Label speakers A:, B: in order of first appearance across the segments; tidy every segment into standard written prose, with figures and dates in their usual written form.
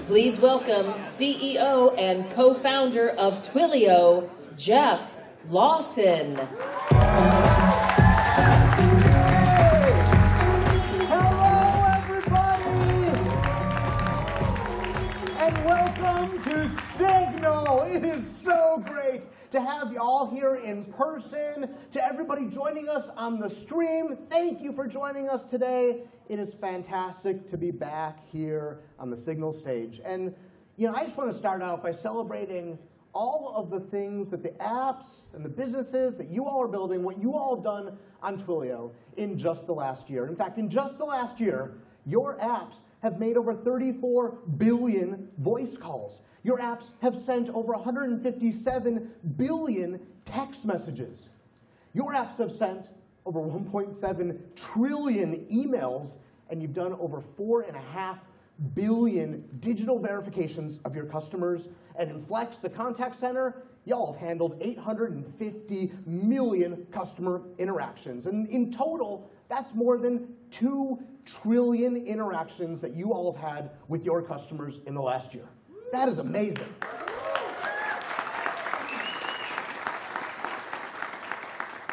A: Please welcome CEO and co-founder of Twilio, Jeff Lawson.
B: Hello, everybody, and welcome to Signal. It is so great to have you all here in person. To everybody joining us on the stream, thank you for joining us today. It is fantastic to be back here on the Signal stage. And I just want to start out by celebrating all of the things that the apps and the businesses that you all are building, what you all have done on Twilio in just the last year. In fact, in just the last year, your apps have made over 34 billion voice calls. Your apps have sent over 157 billion text messages. Your apps have sent over 1.7 trillion emails, and you've done over 4.5 billion digital verifications of your customers. And in Flex, the contact center, y'all have handled 850 million customer interactions. And in total, that's more than 2 trillion interactions that you all have had with your customers in the last year. That is amazing.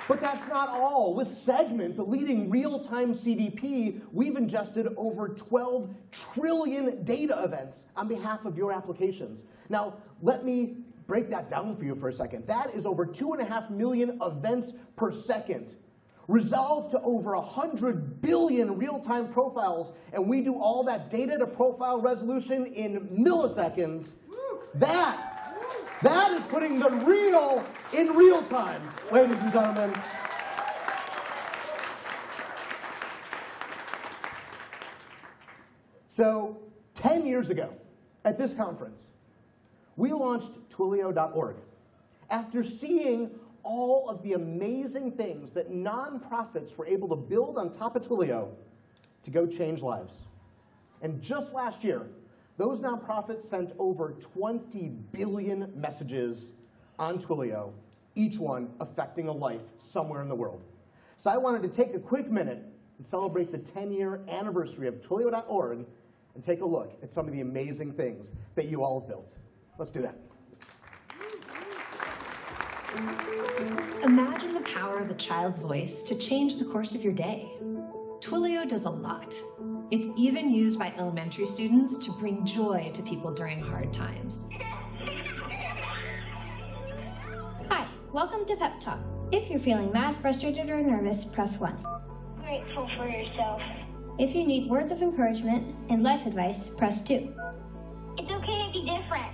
B: But that's not all. With Segment, the leading real-time CDP, we've ingested over 12 trillion data events on behalf of your applications. Now, let me break that down for you for a second. That is over 2.5 million events per second, resolved to over 100 billion real-time profiles, and we do all that data-to-profile resolution in milliseconds. That is putting the real in real time, ladies and gentlemen. So 10 years ago, at this conference, we launched Twilio.org. After seeing all of the amazing things that nonprofits were able to build on top of Twilio to go change lives. And just last year, those nonprofits sent over 20 billion messages on Twilio, each one affecting a life somewhere in the world. So I wanted to take a quick minute and celebrate the 10-year anniversary of Twilio.org and take a look at some of the amazing things that you all have built. Let's do that.
C: Imagine the power of a child's voice to change the course of your day. Twilio does a lot. It's even used by elementary students to bring joy to people during hard times.
D: Hi, welcome to Pep Talk. If you're feeling mad, frustrated, or nervous, press 1.
E: Grateful for yourself.
D: If you need words of encouragement and life advice, press 2.
E: It's okay to be different.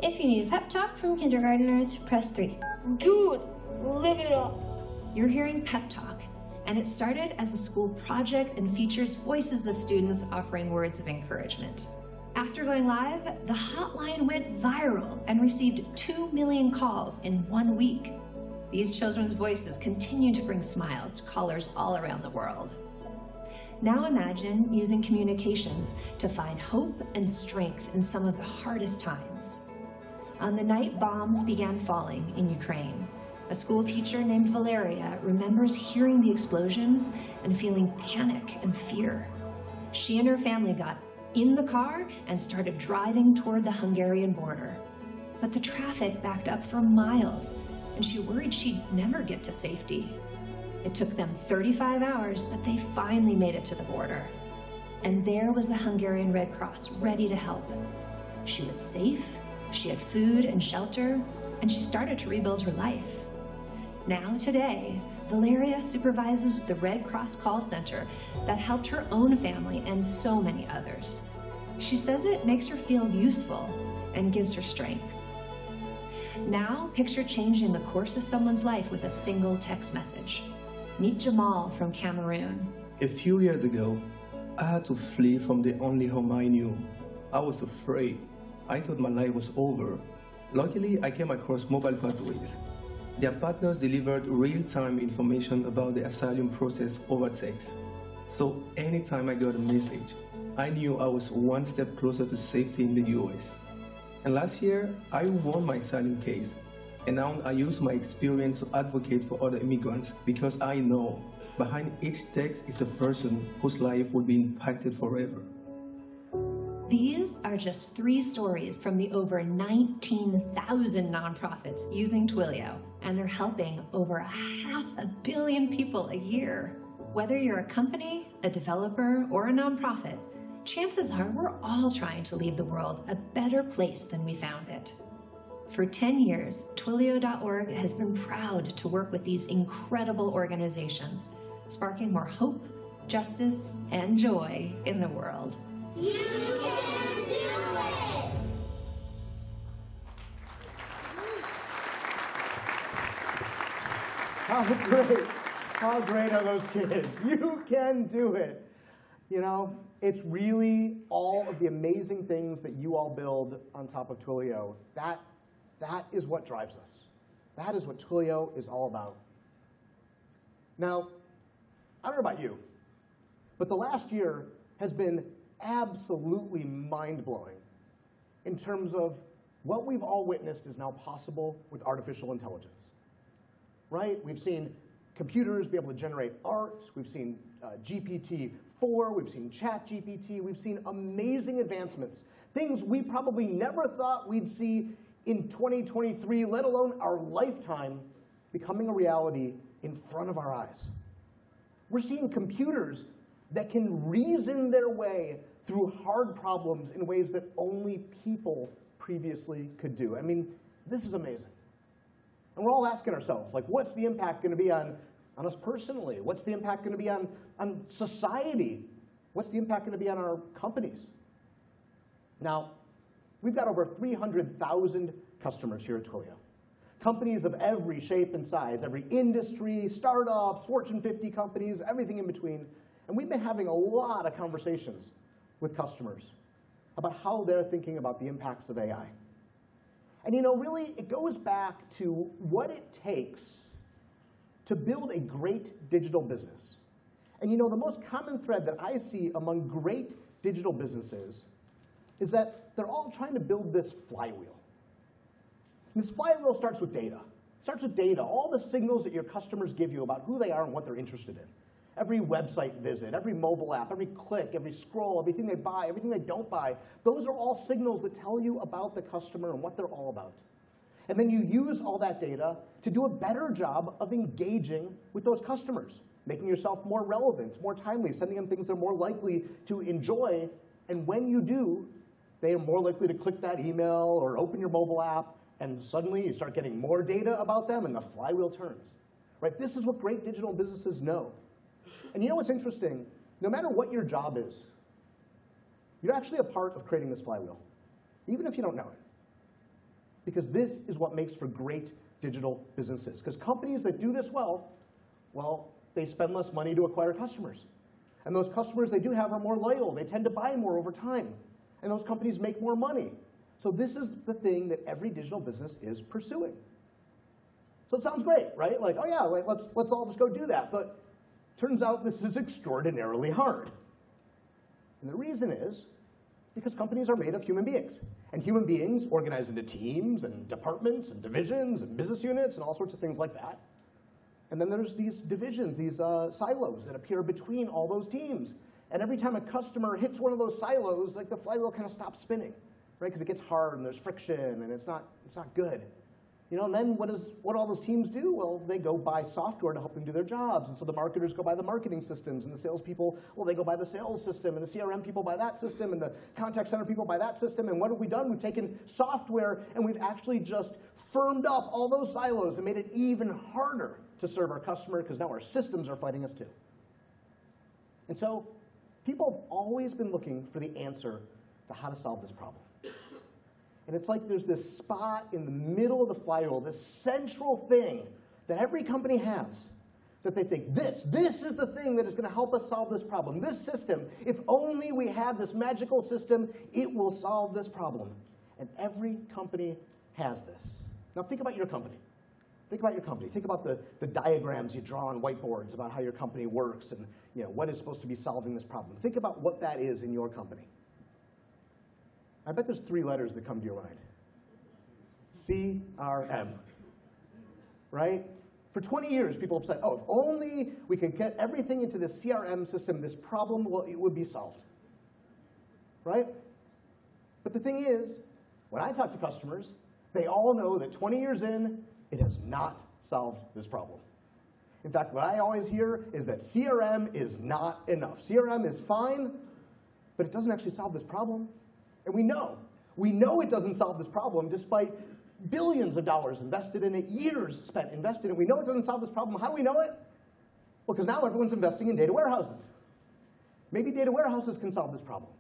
D: If you need a pep talk from kindergartners, press 3.
E: Dude, live it up.
C: You're hearing Pep Talk, and it started as a school project and features voices of students offering words of encouragement. After going live, the hotline went viral and received 2 million calls in 1 week. These children's voices continue to bring smiles to callers all around the world. Now imagine using communications to find hope and strength in some of the hardest times. On the night bombs began falling in Ukraine, a school teacher named Valeria remembers hearing the explosions and feeling panic and fear. She and her family got in the car and started driving toward the Hungarian border. But the traffic backed up for miles, and she worried she'd never get to safety. It took them 35 hours, but they finally made it to the border. And there was the Hungarian Red Cross, ready to help. She was safe, she had food and shelter, and she started to rebuild her life. Now, today, Valeria supervises the Red Cross call center that helped her own family and so many others. She says it makes her feel useful and gives her strength. Now, picture changing the course of someone's life with a single text message. Meet Jamal from Cameroon.
F: A few years ago, I had to flee from the only home I knew. I was afraid. I thought my life was over. Luckily, I came across Mobile Pathways. Their partners delivered real-time information about the asylum process over text. So anytime I got a message, I knew I was one step closer to safety in the US. And last year, I won my asylum case. And now I use my experience to advocate for other immigrants because I know behind each text is a person whose life will be impacted forever.
C: These are just 3 stories from the over 19,000 nonprofits using Twilio, and they're helping over 500 million people a year. Whether you're a company, a developer, or a nonprofit, chances are we're all trying to leave the world a better place than we found it. For 10 years, Twilio.org has been proud to work with these incredible organizations, sparking more hope, justice, and joy in the world.
E: You can do it!
B: How great are those kids? You can do it. You know, it's really all of the amazing things that you all build on top of Twilio. That is what drives us. That is what Twilio is all about. Now, I don't know about you, but the last year has been absolutely mind-blowing in terms of what we've all witnessed is now possible with artificial intelligence. Right? We've seen computers be able to generate art. We've seen GPT-4. We've seen ChatGPT. We've seen amazing advancements, things we probably never thought we'd see in 2023, let alone our lifetime, becoming a reality in front of our eyes. We're seeing computers that can reason their way through hard problems in ways that only people previously could do. I mean, this is amazing. And we're all asking ourselves, like, what's the impact going to be on us personally? What's the impact going to be on society? What's the impact going to be on our companies? Now, we've got over 300,000 customers here at Twilio. Companies of every shape and size, every industry, startups, Fortune 50 companies, everything in between. And we've been having a lot of conversations with customers about how they're thinking about the impacts of AI. And you know, really, it goes back to what it takes to build a great digital business. And you know, the most common thread that I see among great digital businesses is that they're all trying to build this flywheel. And this flywheel starts with data. It starts with data, all the signals that your customers give you about who they are and what they're interested in. Every website visit, every mobile app, every click, every scroll, everything they buy, everything they don't buy, those are all signals that tell you about the customer and what they're all about. And then you use all that data to do a better job of engaging with those customers, making yourself more relevant, more timely, sending them things they're more likely to enjoy. And when you do, they are more likely to click that email or open your mobile app, and suddenly you start getting more data about them, and the flywheel turns. Right? This is what great digital businesses know. And you know what's interesting? No matter what your job is, you're actually a part of creating this flywheel, even if you don't know it. Because this is what makes for great digital businesses. Because companies that do this well, they spend less money to acquire customers. And those customers they do have are more loyal. They tend to buy more over time. And those companies make more money. So this is the thing that every digital business is pursuing. So it sounds great, right? Like, oh yeah, let's all just go do that. But turns out this is extraordinarily hard. And the reason is because companies are made of human beings. And human beings organize into teams and departments and divisions and business units and all sorts of things like that. And then there's these divisions, these silos that appear between all those teams. And every time a customer hits one of those silos, like the flywheel kind of stops spinning, right? Because it gets hard and there's friction and it's not good. You know, and then what do all those teams do? Well, they go buy software to help them do their jobs. And so the marketers go buy the marketing systems, and the salespeople, well, they go buy the sales system, and the CRM people buy that system, and the contact center people buy that system. And what have we done? We've taken software, and we've actually just firmed up all those silos and made it even harder to serve our customer, because now our systems are fighting us too. And so people have always been looking for the answer to how to solve this problem. And it's like there's this spot in the middle of the flywheel, this central thing that every company has, that they think, this is the thing that is going to help us solve this problem. This system, if only we had this magical system, it will solve this problem. And every company has this. Now think about your company. Think about your company. Think about the diagrams you draw on whiteboards about how your company works and what is supposed to be solving this problem. Think about what that is in your company. I bet there's 3 letters that come to your mind. CRM, right? For 20 years, people have said, oh, if only we could get everything into the CRM system, this problem, well, it would be solved, right? But the thing is, when I talk to customers, they all know that 20 years in, it has not solved this problem. In fact, what I always hear is that CRM is not enough. CRM is fine, but it doesn't actually solve this problem. And we know it doesn't solve this problem despite billions of dollars invested in it, years spent invested in it. We know it doesn't solve this problem. How do we know it? Well, because now everyone's investing in data warehouses. Maybe data warehouses can solve this problem.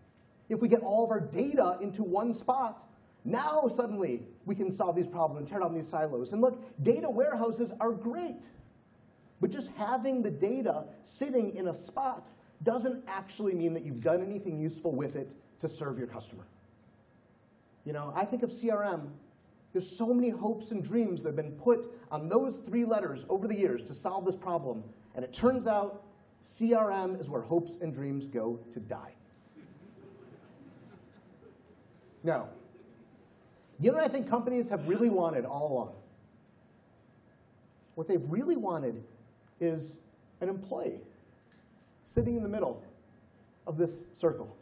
B: If we get all of our data into one spot, now suddenly we can solve these problems and tear down these silos. And look, data warehouses are great. But just having the data sitting in a spot doesn't actually mean that you've done anything useful with it to serve your customer. You know, I think of CRM, there's so many hopes and dreams that have been put on those 3 letters over the years to solve this problem. And it turns out CRM is where hopes and dreams go to die. Now, you know what I think companies have really wanted all along? What they've really wanted is an employee sitting in the middle of this circle.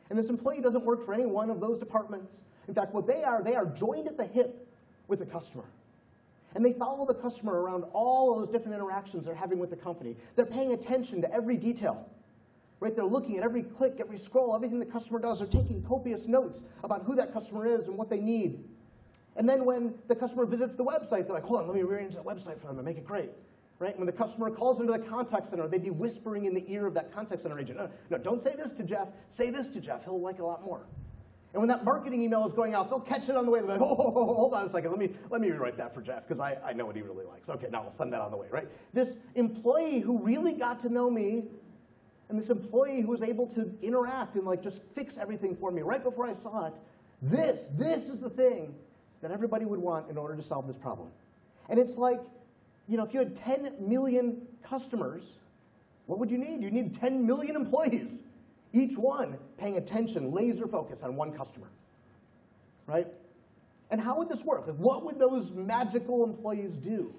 B: And this employee doesn't work for any one of those departments. In fact, what they are joined at the hip with the customer. And they follow the customer around all of those different interactions they're having with the company. They're paying attention to every detail. Right? They're looking at every click, every scroll, everything the customer does. They're taking copious notes about who that customer is and what they need. And then when the customer visits the website, they're like, hold on, let me rearrange that website for them and make it great. Right? When the customer calls into the contact center, they'd be whispering in the ear of that contact center agent, no, don't say this to Jeff, say this to Jeff, he'll like it a lot more. And when that marketing email is going out, they'll catch it on the way. They're like, hold on a second, let me rewrite that for Jeff, because I know what he really likes. Okay, now I'll send that on the way, right? This employee who really got to know me, and this employee who was able to interact and like just fix everything for me right before I saw it, this is the thing that everybody would want in order to solve this problem. And it's like, you know, if you had 10 million customers, what would you need? You need 10 million employees, each one paying attention, laser focus on one customer, right? And how would this work? Like, what would those magical employees do?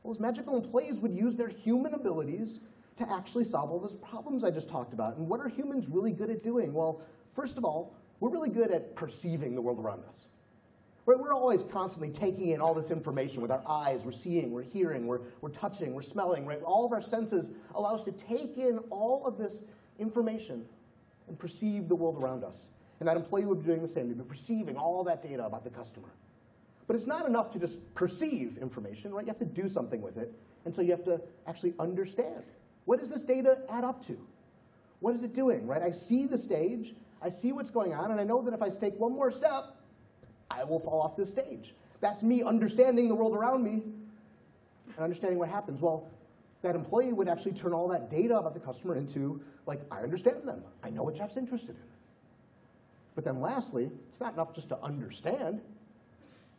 B: Well, those magical employees would use their human abilities to actually solve all those problems I just talked about. And what are humans really good at doing? Well, first of all, we're really good at perceiving the world around us. We're always constantly taking in all this information with our eyes. We're seeing, we're hearing, we're touching, we're smelling. Right? All of our senses allow us to take in all of this information and perceive the world around us. And that employee would be doing the same. They'd be perceiving all that data about the customer. But it's not enough to just perceive information. Right? You have to do something with it. And so you have to actually understand. What does this data add up to? What is it doing? Right? I see the stage. I see what's going on. And I know that if I take one more step, I will fall off this stage. That's me understanding the world around me and understanding what happens. Well, that employee would actually turn all that data about the customer into, like, I understand them. I know what Jeff's interested in. But then lastly, it's not enough just to understand.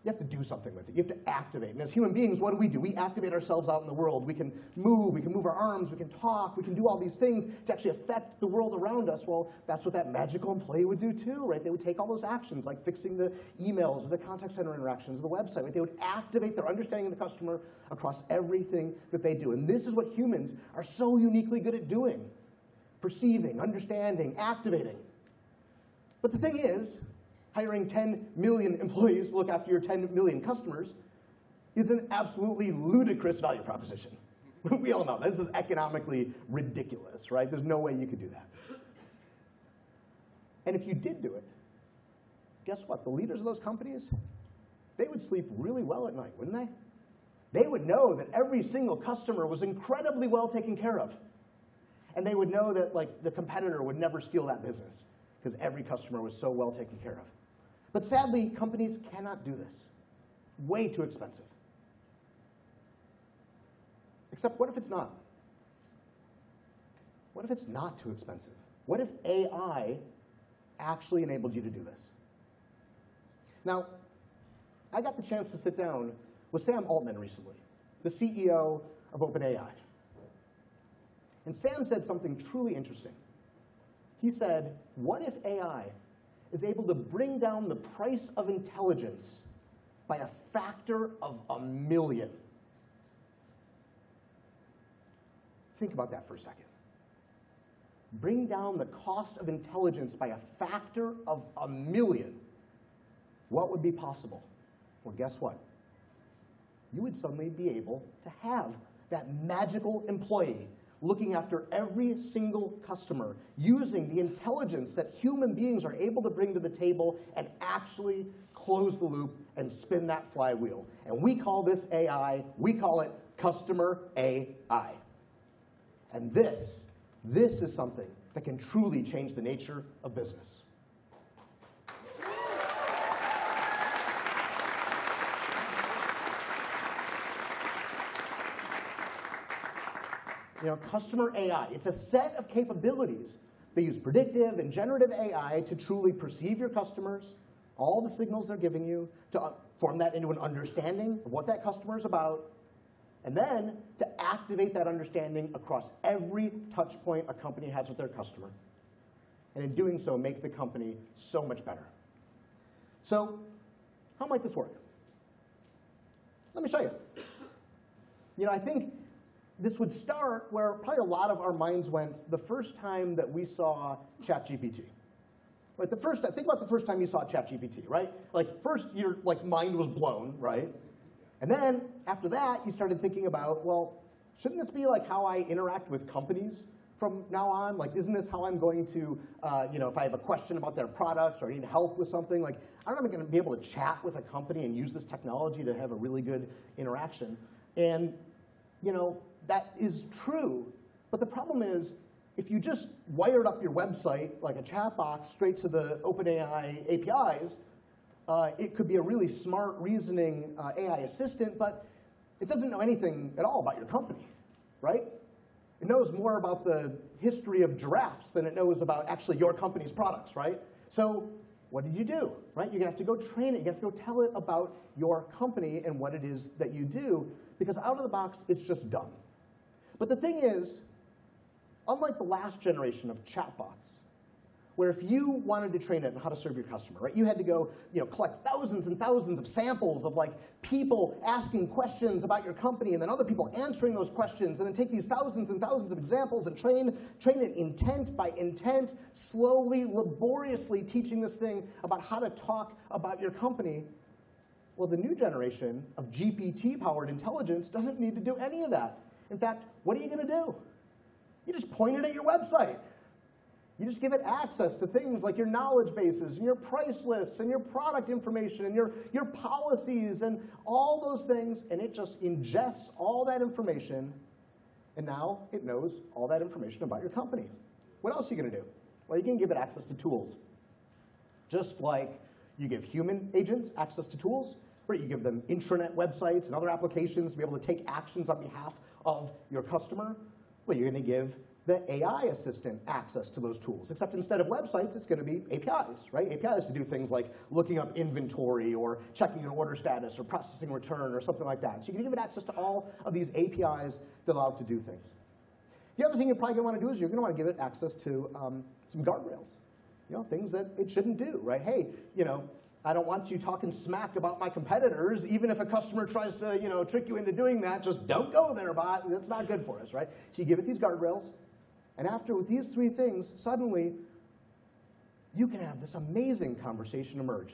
B: You have to do something with it. You have to activate. And as human beings, what do? We activate ourselves out in the world. We can move our arms, we can talk, we can do all these things to actually affect the world around us. Well, that's what that magical employee would do too, right? They would take all those actions, like fixing the emails or the contact center interactions, the website. Right? They would activate their understanding of the customer across everything that they do. And this is what humans are so uniquely good at doing: perceiving, understanding, activating. But the thing is, hiring 10 million employees to look after your 10 million customers is an absolutely ludicrous value proposition. We all know this is economically ridiculous, right? There's no way you could do that. And if you did do it, guess what? The leaders of those companies, they would sleep really well at night, wouldn't they? They would know that every single customer was incredibly well taken care of. And they would know that, like, the competitor would never steal that business because every customer was so well taken care of. But sadly, companies cannot do this. Way too expensive. Except what if it's not? What if it's not too expensive? What if AI actually enabled you to do this? Now, I got the chance to sit down with Sam Altman recently, the CEO of OpenAI. And Sam said something truly interesting. He said, what if AI is able to bring down the price of intelligence by a factor of 1,000,000. Think about that for a second. Bring down the cost of intelligence by a factor of 1,000,000. what would be possible? Well, guess what? You would suddenly be able to have that magical employee looking after every single customer, using the intelligence that human beings are able to bring to the table and actually close the loop and spin that flywheel. And we call this AI, we call it CustomerAI. And this is something that can truly change the nature of business. CustomerAI, it's a set of capabilities. They use predictive and generative AI to truly perceive your customers, all the signals they're giving you, to form that into an understanding of what that customer is about, and then to activate that understanding across every touch point a company has with their customer. And in doing so, make the company so much better. So how might this work? Let me show you. I think this would start where probably a lot of our minds went the first time that we saw ChatGPT. Right? Think about the first time you saw ChatGPT, right? Like first your mind was blown, right? And then after that, you started thinking about, well, shouldn't this be like how I interact with companies from now on? Like, isn't this how I'm going to, if I have a question about their products or I need help with something, like, aren't I going to be able to chat with a company and use this technology to have a really good interaction? And, that is true. But the problem is, if you just wired up your website like a chat box straight to the OpenAI APIs, it could be a really smart, reasoning AI assistant, but it doesn't know anything at all about your company, right? It knows more about the history of giraffes than it knows about actually your company's products, right? So what did you do, right? You're going to have to go train it. You're going to have to go tell it about your company and what it is that you do, because out of the box, it's just dumb. But the thing is, unlike the last generation of chatbots, where if you wanted to train it on how to serve your customer, right, you had to go collect thousands and thousands of samples of people asking questions about your company and then other people answering those questions, and then take these thousands and thousands of examples and train it intent by intent, slowly, laboriously teaching this thing about how to talk about your company. Well, the new generation of GPT-powered intelligence doesn't need to do any of that. In fact, what are you going to do? You just point it at your website. You just give it access to things like your knowledge bases and your price lists and your product information and your policies and all those things, and it just ingests all that information, and now it knows all that information about your company. What else are you going to do? Well, you can give it access to tools. Just like you give human agents access to tools, right? You give them intranet websites and other applications to be able to take actions on behalf of your customer. Well, you're going to give the AI assistant access to those tools, except instead of websites, it's going to be APIs, right? APIs to do things like looking up inventory or checking an order status or processing return or something like that. So you can give it access to all of these APIs that allow it to do things. The other thing you're probably going to want to do is you're going to want to give it access to some guardrails, things that it shouldn't do, right? Hey, I don't want you talking smack about my competitors. Even if a customer tries to trick you into doing that, just don't go there, bot. That's not good for us, right? So you give it these guardrails. And after, with these three things, suddenly you can have this amazing conversation emerge,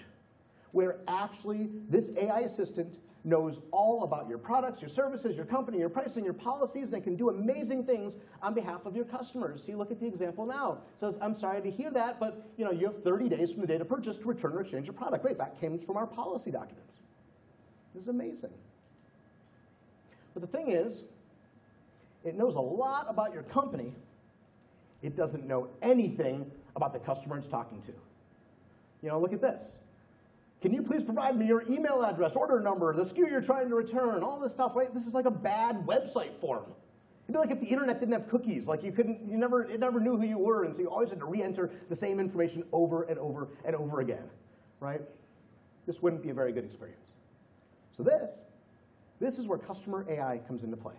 B: where actually this AI assistant knows all about your products, your services, your company, your pricing, your policies, and it can do amazing things on behalf of your customers. See, look at the example now. It says, I'm sorry to hear that, but you have 30 days from the date of purchase to return or exchange your product. Great, that came from our policy documents. This is amazing. But the thing is, it knows a lot about your company. It doesn't know anything about the customer it's talking to. Look at this. Can you please provide me your email address, order number, the SKU you're trying to return, all this stuff, right? This is like a bad website form. It'd be like if the internet didn't have cookies, like it never knew who you were, and so you always had to re-enter the same information over and over and over again, right? This wouldn't be a very good experience. So this is where CustomerAI comes into play.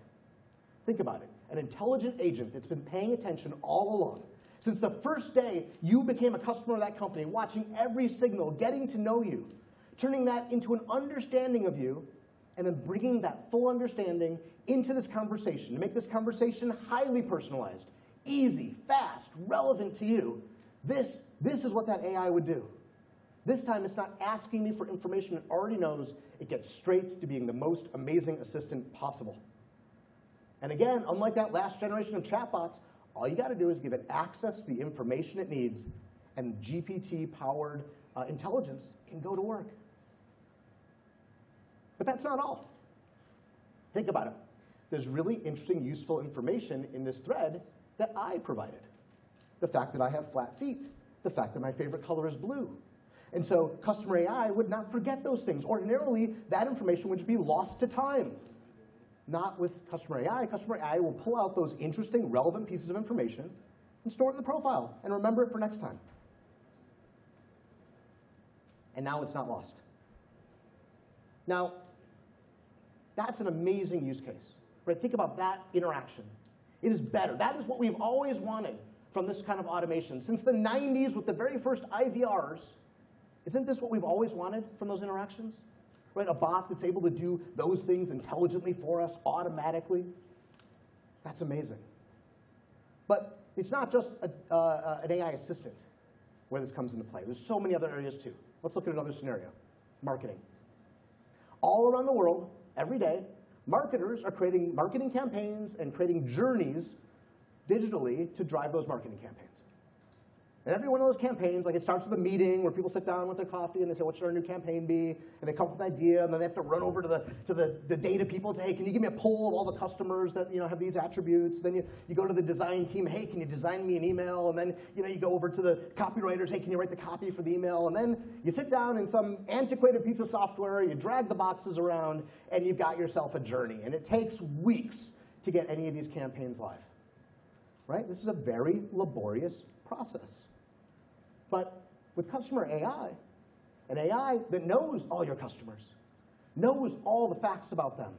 B: Think about it. An intelligent agent that's been paying attention all along. Since the first day you became a customer of that company, watching every signal, getting to know you, turning that into an understanding of you, and then bringing that full understanding into this conversation to make this conversation highly personalized, easy, fast, relevant to you. This is what that AI would do. This time, it's not asking me for information it already knows. It gets straight to being the most amazing assistant possible. And again, unlike that last generation of chatbots, all you got to do is give it access to the information it needs, and GPT-powered intelligence can go to work. But that's not all. Think about it. There's really interesting, useful information in this thread that I provided. The fact that I have flat feet. The fact that my favorite color is blue. And so CustomerAI would not forget those things. Ordinarily, that information would just be lost to time. Not with CustomerAI. CustomerAI will pull out those interesting, relevant pieces of information and store it in the profile and remember it for next time. And now it's not lost. Now, that's an amazing use case. Right? Think about that interaction. It is better. That is what we've always wanted from this kind of automation. Since the 90s with the very first IVRs, isn't this what we've always wanted from those interactions? Right? A bot that's able to do those things intelligently for us automatically. That's amazing. But it's not just an AI assistant where this comes into play. There's so many other areas too. Let's look at another scenario. Marketing. All around the world, every day, marketers are creating marketing campaigns and creating journeys digitally to drive those marketing campaigns. And every one of those campaigns, like it starts with a meeting where people sit down with their coffee and they say, what should our new campaign be? And they come up with an idea, and then they have to run over to the data people and say, hey, can you give me a poll of all the customers that have these attributes? Then you go to the design team, hey, can you design me an email? And then you go over to the copywriters, hey, can you write the copy for the email? And then you sit down in some antiquated piece of software, you drag the boxes around, and you've got yourself a journey. And it takes weeks to get any of these campaigns live. Right? This is a very laborious process. But with CustomerAI, an AI that knows all your customers, knows all the facts about them,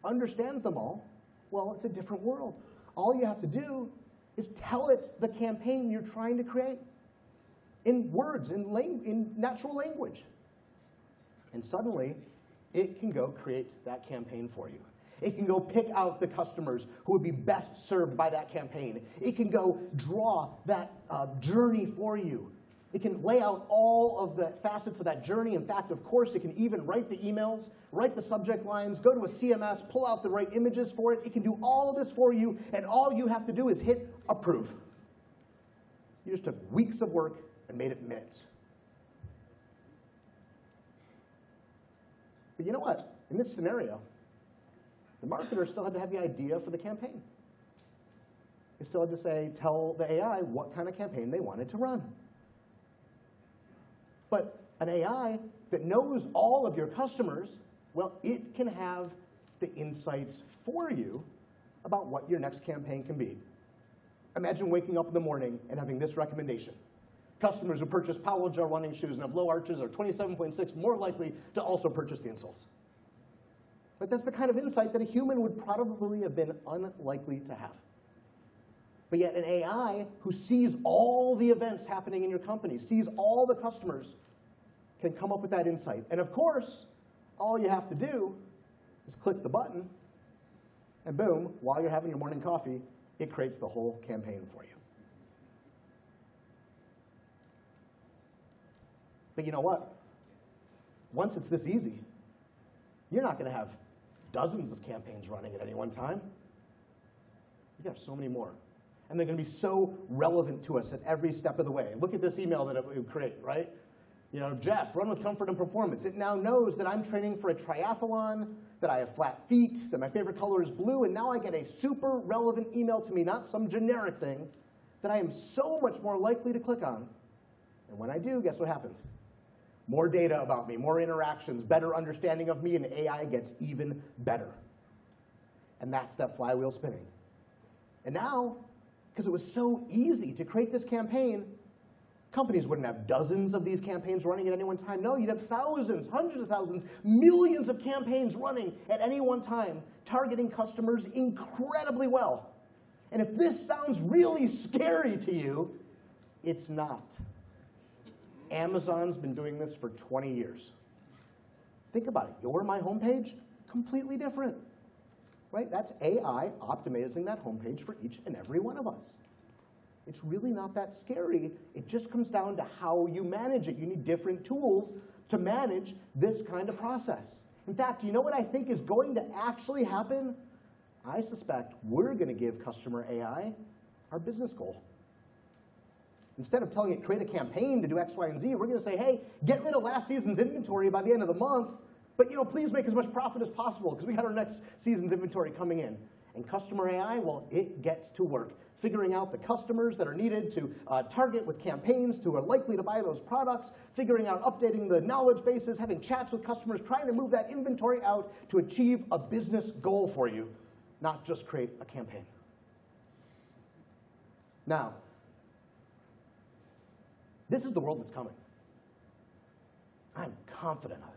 B: understands them all, well, it's a different world. All you have to do is tell it the campaign you're trying to create in words, in natural language. And suddenly, it can go create that campaign for you. It can go pick out the customers who would be best served by that campaign. It can go draw that journey for you. It can lay out all of the facets of that journey. In fact, of course, it can even write the emails, write the subject lines, go to a CMS, pull out the right images for it. It can do all of this for you, and all you have to do is hit approve. You just took weeks of work and made it minutes. But you know what? In this scenario, the marketer still had to have the idea for the campaign. They still had to tell the AI what kind of campaign they wanted to run. But an AI that knows all of your customers, well, it can have the insights for you about what your next campaign can be. Imagine waking up in the morning and having this recommendation. Customers who purchase Powell gel running shoes and have low arches are 27.6 more likely to also purchase the insoles. But that's the kind of insight that a human would probably have been unlikely to have. But yet an AI who sees all the events happening in your company, sees all the customers, can come up with that insight. And of course, all you have to do is click the button, and boom, while you're having your morning coffee, it creates the whole campaign for you. But you know what? Once it's this easy, you're not going to have dozens of campaigns running at any one time. You have so many more. And they're going to be so relevant to us at every step of the way. Look at this email that it would create, right? Jeff, run with comfort and performance. It now knows that I'm training for a triathlon, that I have flat feet, that my favorite color is blue, and now I get a super relevant email to me, not some generic thing, that I am so much more likely to click on. And when I do, guess what happens? More data about me, more interactions, better understanding of me, and AI gets even better. And that's that flywheel spinning. And now, because it was so easy to create this campaign, companies wouldn't have dozens of these campaigns running at any one time. No, you'd have thousands, hundreds of thousands, millions of campaigns running at any one time, targeting customers incredibly well. And if this sounds really scary to you, it's not. Amazon's been doing this for 20 years. Think about it. Your My Homepage, completely different. Right? That's AI optimizing that homepage for each and every one of us. It's really not that scary. It just comes down to how you manage it. You need different tools to manage this kind of process. In fact, you know what I think is going to actually happen? I suspect we're going to give CustomerAI our business goal. Instead of telling it, create a campaign to do X, Y, and Z, we're going to say, hey, get rid of last season's inventory by the end of the month, but please make as much profit as possible because we got our next season's inventory coming in. And CustomerAI, well, it gets to work, figuring out the customers that are needed to target with campaigns who are likely to buy those products, figuring out updating the knowledge bases, having chats with customers, trying to move that inventory out to achieve a business goal for you, not just create a campaign. Now, this is the world that's coming. I'm confident of it.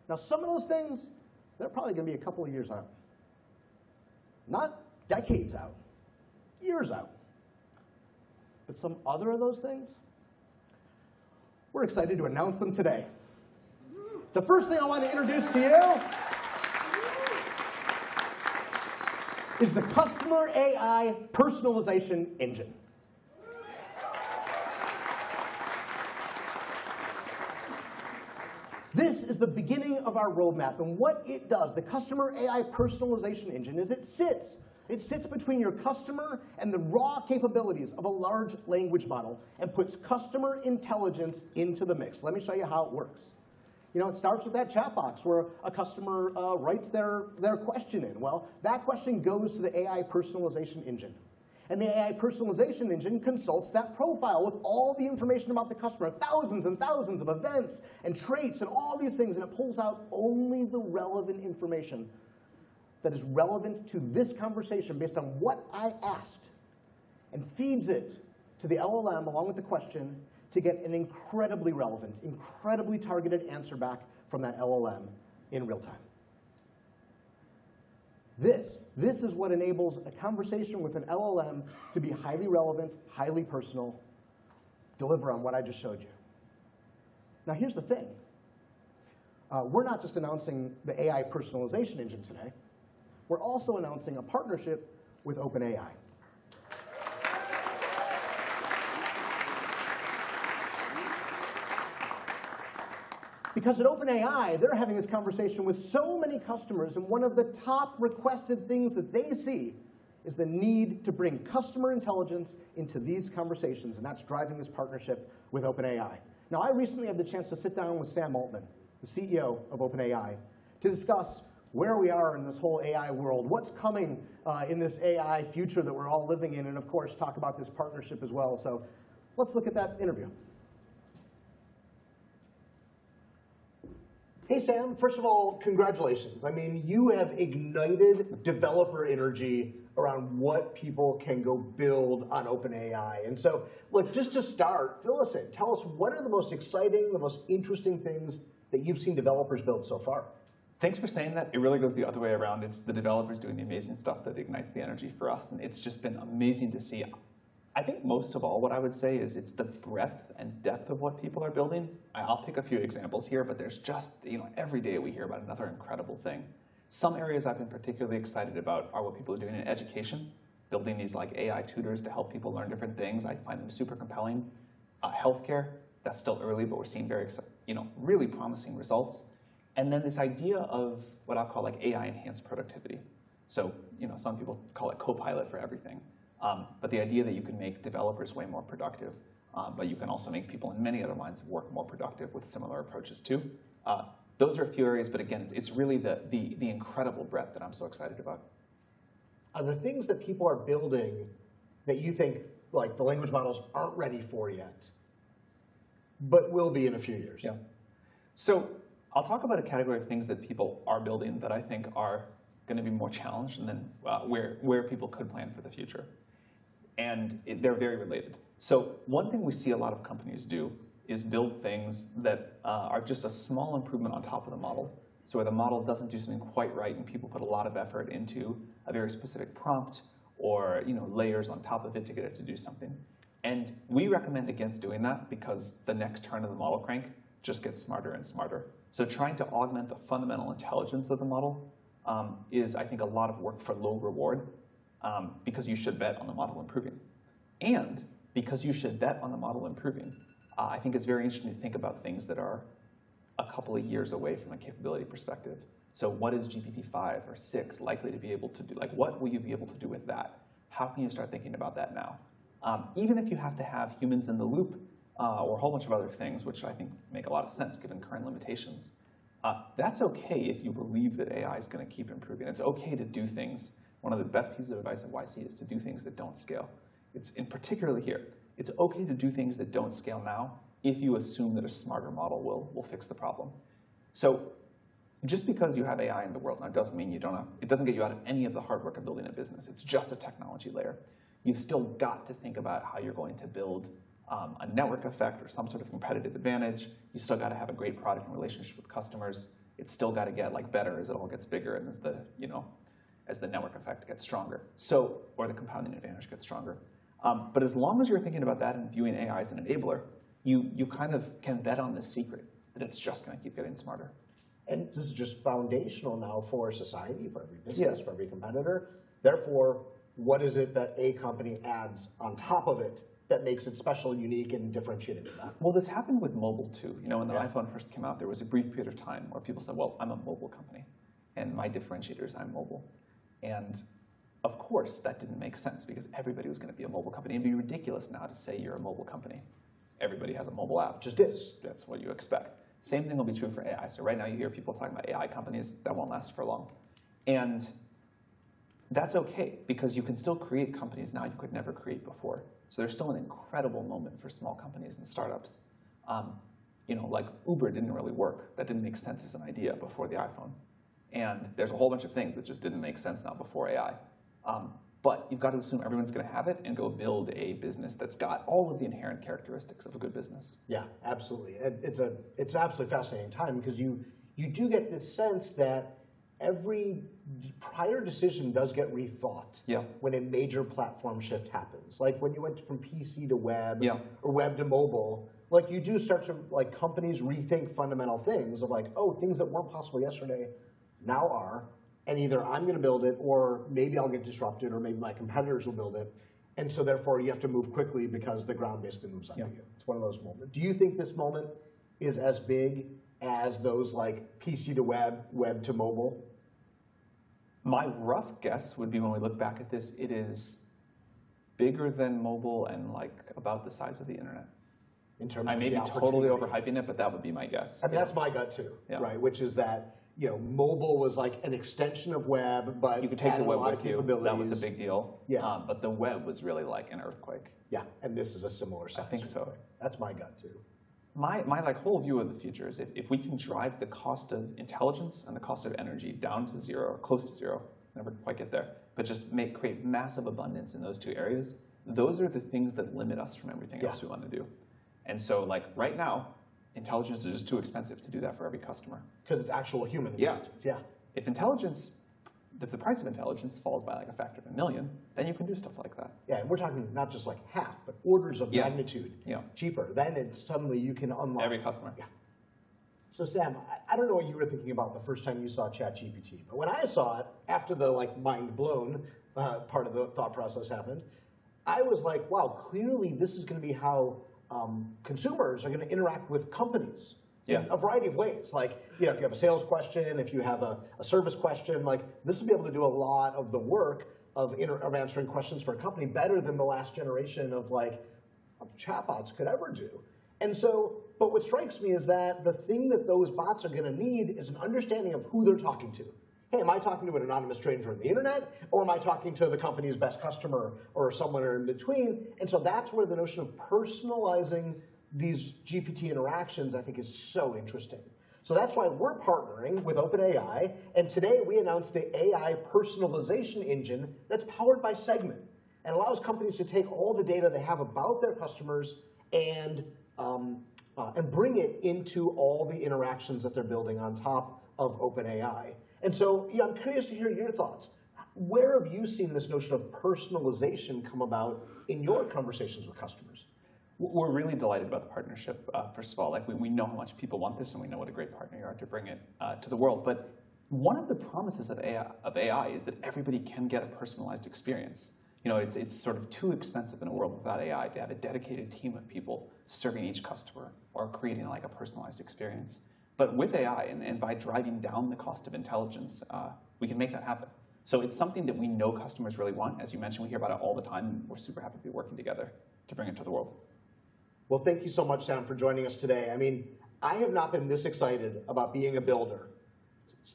B: Now, some of those things, they're probably going to be a couple of years out. Not decades out, years out. But some other of those things, we're excited to announce them today. The first thing I want to introduce to you is the CustomerAI personalization engine. This is the beginning of our roadmap, and what it does, the CustomerAI personalization engine, is it sits between your customer and the raw capabilities of a large language model and puts customer intelligence into the mix. Let me show you how it works. It starts with that chat box where a customer writes their question in. Well, that question goes to the AI personalization engine. And the AI personalization engine consults that profile with all the information about the customer, thousands and thousands of events and traits and all these things, and it pulls out only the relevant information that is relevant to this conversation based on what I asked, and feeds it to the LLM along with the question to get an incredibly relevant, incredibly targeted answer back from that LLM in real time. This is what enables a conversation with an LLM to be highly relevant, highly personal, deliver on what I just showed you. Now, here's the thing. We're not just announcing the AI personalization engine today. We're also announcing a partnership with OpenAI. Because at OpenAI, they're having this conversation with so many customers, and one of the top requested things that they see is the need to bring customer intelligence into these conversations, and that's driving this partnership with OpenAI. Now, I recently had the chance to sit down with Sam Altman, the CEO of OpenAI, to discuss where we are in this whole AI world, what's coming in this AI future that we're all living in, and of course, talk about this partnership as well. So let's look at that interview. Hey, Sam, first of all, congratulations. I mean, you have ignited developer energy around what people can go build on OpenAI. And so, look, just to start, fill us in. Tell us, what are the most exciting, the most interesting things that you've seen developers build so far?
G: Thanks for saying that. It really goes the other way around. It's the developers doing the amazing stuff that ignites the energy for us, and it's just been amazing to see. I think most of all, what I would say is it's the breadth and depth of what people are building. I'll pick a few examples here, but there's just, every day we hear about another incredible thing. Some areas I've been particularly excited about are what people are doing in education, building these like AI tutors to help people learn different things. I find them super compelling. Healthcare, that's still early, but we're seeing very, really promising results. And then this idea of what I'll call like AI-enhanced productivity. So, some people call it Copilot for everything. But the idea that you can make developers way more productive, but you can also make people in many other lines of work more productive with similar approaches too. Those are a few areas, but again, it's really the incredible breadth that I'm so excited about.
B: Are the things that people are building that you think like the language models aren't ready for yet, but will be in a few years?
G: Yeah. So I'll talk about a category of things that people are building that I think are going to be more challenged, and then where people could plan for the future. And they're very related. So one thing we see a lot of companies do is build things that are just a small improvement on top of the model. So where the model doesn't do something quite right and people put a lot of effort into a very specific prompt or layers on top of it to get it to do something. And we recommend against doing that because the next turn of the model crank just gets smarter and smarter. So trying to augment the fundamental intelligence of the model is, I think, a lot of work for low reward because you should bet on the model improving. And because you should bet on the model improving, I think it's very interesting to think about things that are a couple of years away from a capability perspective. So what is GPT-5 or 6 likely to be able to do? Like, what will you be able to do with that? How can you start thinking about that now? Even if you have to have humans in the loop or a whole bunch of other things, which I think make a lot of sense given current limitations, that's okay if you believe that AI is going to keep improving. It's okay to do things. One of the best pieces of advice at YC is to do things that don't scale. It's in particularly here. It's okay to do things that don't scale now if you assume that a smarter model will fix the problem. So just because you have AI in the world now doesn't mean you don't have, it doesn't get you out of any of the hard work of building a business. It's just a technology layer. You've still got to think about how you're going to build a network effect or some sort of competitive advantage. You still got to have a great product and relationship with customers. It's still got to get like better as it all gets bigger and as the, as the network effect gets stronger. So, or the compounding advantage gets stronger. But as long as you're thinking about that and viewing AI as an enabler, you kind of can bet on the secret that it's just going to keep getting smarter.
B: And this is just foundational now for society, for every business, for every competitor. Therefore, what is it that a company adds on top of it that makes it special, unique, and differentiated from that?
G: Well, this happened with mobile too. When the iPhone first came out, there was a brief period of time where people said, well, I'm a mobile company, and my differentiator is I'm mobile. And of course, that didn't make sense because everybody was going to be a mobile company. It'd be ridiculous now to say you're a mobile company. Everybody has a mobile app.
B: Just is.
G: That's what you expect. Same thing will be true for AI. So right now you hear people talking about AI companies. That won't last for long. And that's okay because you can still create companies now you could never create before. So there's still an incredible moment for small companies and startups. Like Uber didn't really work. That didn't make sense as an idea before the iPhone. And there's a whole bunch of things that just didn't make sense now before AI. But you've got to assume everyone's going to have it and go build a business that's got all of the inherent characteristics of a good business.
B: Yeah, absolutely. It's an absolutely fascinating time because you do get this sense that every prior decision does get rethought when a major platform shift happens. Like when you went from PC to web or web to mobile, like you do start to, like companies rethink fundamental things of like, oh, things that weren't possible yesterday now are. And either I'm going to build it, or maybe I'll get disrupted, or maybe my competitors will build it. And so therefore, you have to move quickly because the ground basically moves under you. It's one of those moments. Do you think this moment is as big as those like PC to web, web to mobile?
G: My rough guess would be when we look back at this, it is bigger than mobile and like about the size of the internet.
B: In terms
G: I may be totally overhyping it, but that would be my guess.
B: I mean, that's my gut too, right? Which is that mobile was like an extension of web, but
G: you could take the web with you.
B: That
G: That was a big deal.
B: Yeah.
G: But the web was really like an earthquake.
B: Yeah, and this is a similar size.
G: I think so.
B: That's my gut too.
G: My like whole view of the future is if we can drive the cost of intelligence and the cost of energy down to zero, or close to zero, never quite get there, but just create massive abundance in those two areas, those are the things that limit us from everything else we want to do. And so like right now, intelligence is just too expensive to do that for every customer.
B: Because it's actual human intelligence. Yeah.
G: If the price of intelligence falls by like a factor of 1 million, then you can do stuff like that.
B: Yeah, and we're talking not just like half, but orders of magnitude cheaper. Then it's suddenly you can unlock
G: every customer.
B: Yeah. So Sam, I don't know what you were thinking about the first time you saw ChatGPT, but when I saw it, after the like mind blown part of the thought process happened, I was like, wow, clearly this is going to be how consumers are going to interact with companies in a variety of ways. Like, if you have a sales question, if you have a service question, like this will be able to do a lot of the work of answering questions for a company better than the last generation of like chatbots could ever do. And so, but what strikes me is that the thing that those bots are going to need is an understanding of who they're talking to. Hey, am I talking to an anonymous stranger on the internet, or am I talking to the company's best customer, or somewhere in between? And so that's where the notion of personalizing these GPT interactions, I think, is so interesting. So that's why we're partnering with OpenAI, and today we announced the AI personalization engine that's powered by Segment, and allows companies to take all the data they have about their customers and bring it into all the interactions that they're building on top of OpenAI. And so, I'm curious to hear your thoughts. Where have you seen this notion of personalization come about in your conversations with customers?
G: We're really delighted about the partnership. First of all, like we know how much people want this, and we know what a great partner you are to bring it to the world. But one of the promises of AI is that everybody can get a personalized experience. It's sort of too expensive in a world without AI to have a dedicated team of people serving each customer or creating like a personalized experience. But with AI and by driving down the cost of intelligence, we can make that happen. So it's something that we know customers really want. As you mentioned, we hear about it all the time. We're super happy to be working together to bring it to the world.
B: Well, thank you so much, Sam, for joining us today. I mean, I have not been this excited about being a builder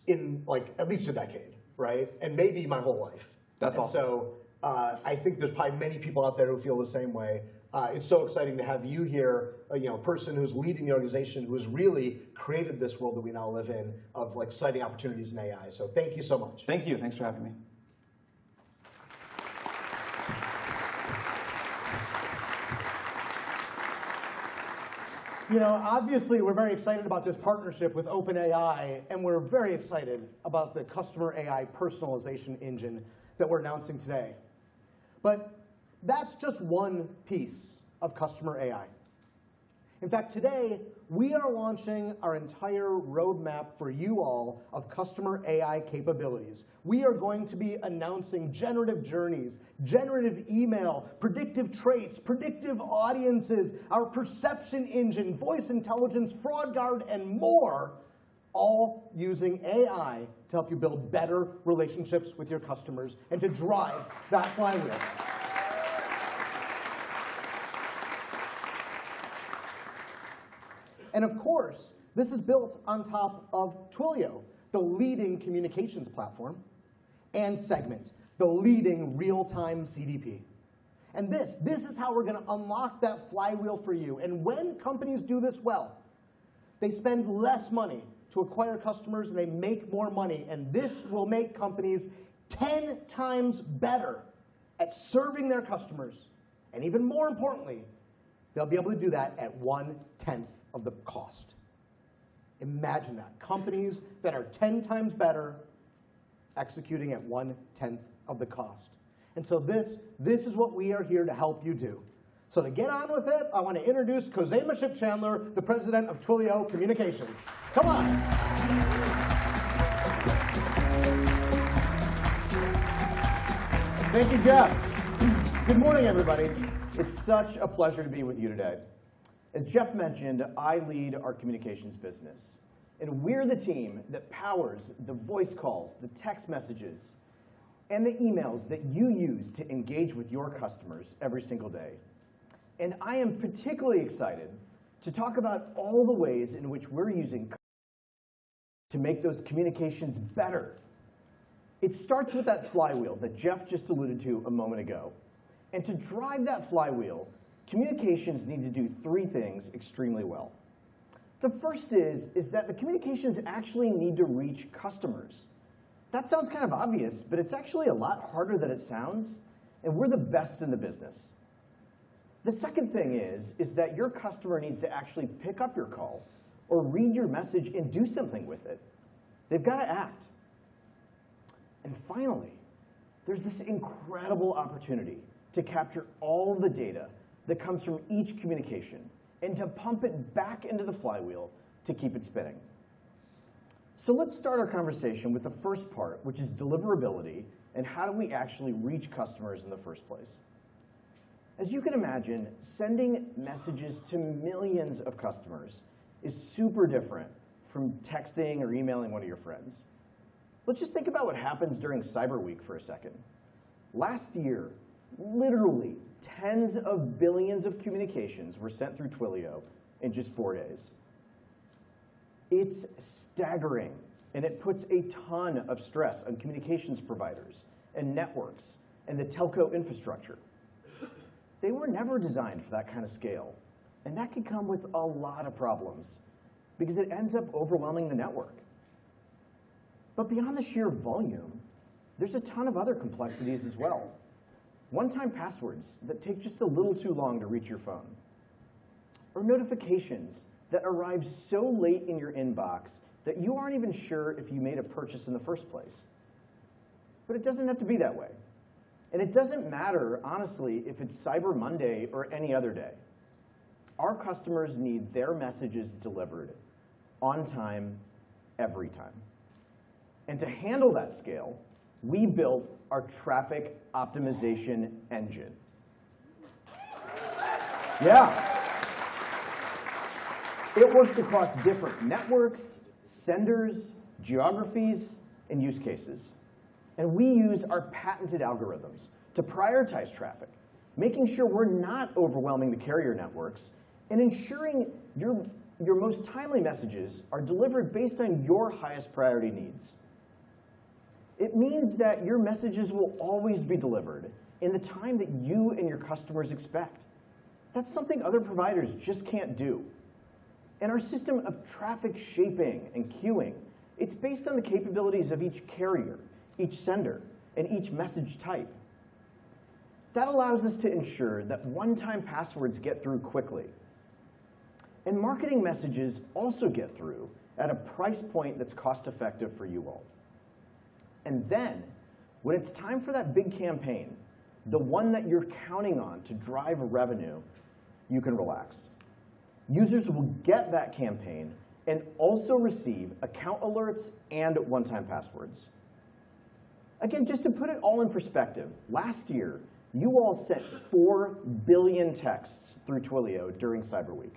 B: in like at least a decade, right? And maybe my whole life.
G: That's awesome.
B: So I think there's probably many people out there who feel the same way. It's so exciting to have you here, a person who's leading the organization, who has really created this world that we now live in of like exciting opportunities in AI. So thank you so much.
G: Thank you. Thanks for having me.
B: Obviously, we're very excited about this partnership with OpenAI, and we're very excited about the CustomerAI personalization engine that we're announcing today. But that's just one piece of CustomerAI. In fact, today, we are launching our entire roadmap for you all of CustomerAI capabilities. We are going to be announcing generative journeys, generative email, predictive traits, predictive audiences, our perception engine, voice intelligence, fraud guard, and more, all using AI to help you build better relationships with your customers and to drive that flywheel. And of course, this is built on top of Twilio, the leading communications platform, and Segment, the leading real-time CDP. And this is how we're going to unlock that flywheel for you. And when companies do this well, they spend less money to acquire customers, and they make more money. And this will make companies 10 times better at serving their customers. And even more importantly, they'll be able to do that at 1/10 of the cost. Imagine that. Companies that are 10 times better executing at 1/10 of the cost. And so this is what we are here to help you do. So to get on with it, I want to introduce Khozema Ship-Chandler, the president of Twilio Communications. Come on.
H: Thank you, Jeff. Good morning, everybody. It's such a pleasure to be with you today. As Jeff mentioned, I lead our communications business. And we're the team that powers the voice calls, the text messages, and the emails that you use to engage with your customers every single day. And I am particularly excited to talk about all the ways in which we're using to make those communications better. It starts with that flywheel that Jeff just alluded to a moment ago. And to drive that flywheel, communications need to do three things extremely well. The first is that the communications actually need to reach customers. That sounds kind of obvious, but it's actually a lot harder than it sounds, and we're the best in the business. The second thing is that your customer needs to actually pick up your call or read your message and do something with it. They've got to act. And finally, there's this incredible opportunity to capture all the data that comes from each communication and to pump it back into the flywheel to keep it spinning. So let's start our conversation with the first part, which is deliverability and how do we actually reach customers in the first place. As you can imagine, sending messages to millions of customers is super different from texting or emailing one of your friends. Let's just think about what happens during Cyber Week for a second. Last year, literally tens of billions of communications were sent through Twilio in just 4 days. It's staggering, and it puts a ton of stress on communications providers and networks and the telco infrastructure. They were never designed for that kind of scale, and that can come with a lot of problems because it ends up overwhelming the network. But beyond the sheer volume, there's a ton of other complexities as well. One-time passwords that take just a little too long to reach your phone, or notifications that arrive so late in your inbox that you aren't even sure if you made a purchase in the first place. But it doesn't have to be that way. And it doesn't matter, honestly, if it's Cyber Monday or any other day. Our customers need their messages delivered on time, every time. And to handle that scale, we built our traffic optimization engine. Yeah. It works across different networks, senders, geographies, and use cases. And we use our patented algorithms to prioritize traffic, making sure we're not overwhelming the carrier networks and ensuring your most timely messages are delivered based on your highest priority needs. It means that your messages will always be delivered in the time that you and your customers expect. That's something other providers just can't do. And our system of traffic shaping and queuing, it's based on the capabilities of each carrier, each sender, and each message type. That allows us to ensure that one-time passwords get through quickly. And marketing messages also get through at a price point that's cost-effective for you all. And then, when it's time for that big campaign, the one that you're counting on to drive revenue, you can relax. Users will get that campaign and also receive account alerts and one-time passwords. Again, just to put it all in perspective, last year, you all sent 4 billion texts through Twilio during Cyber Week.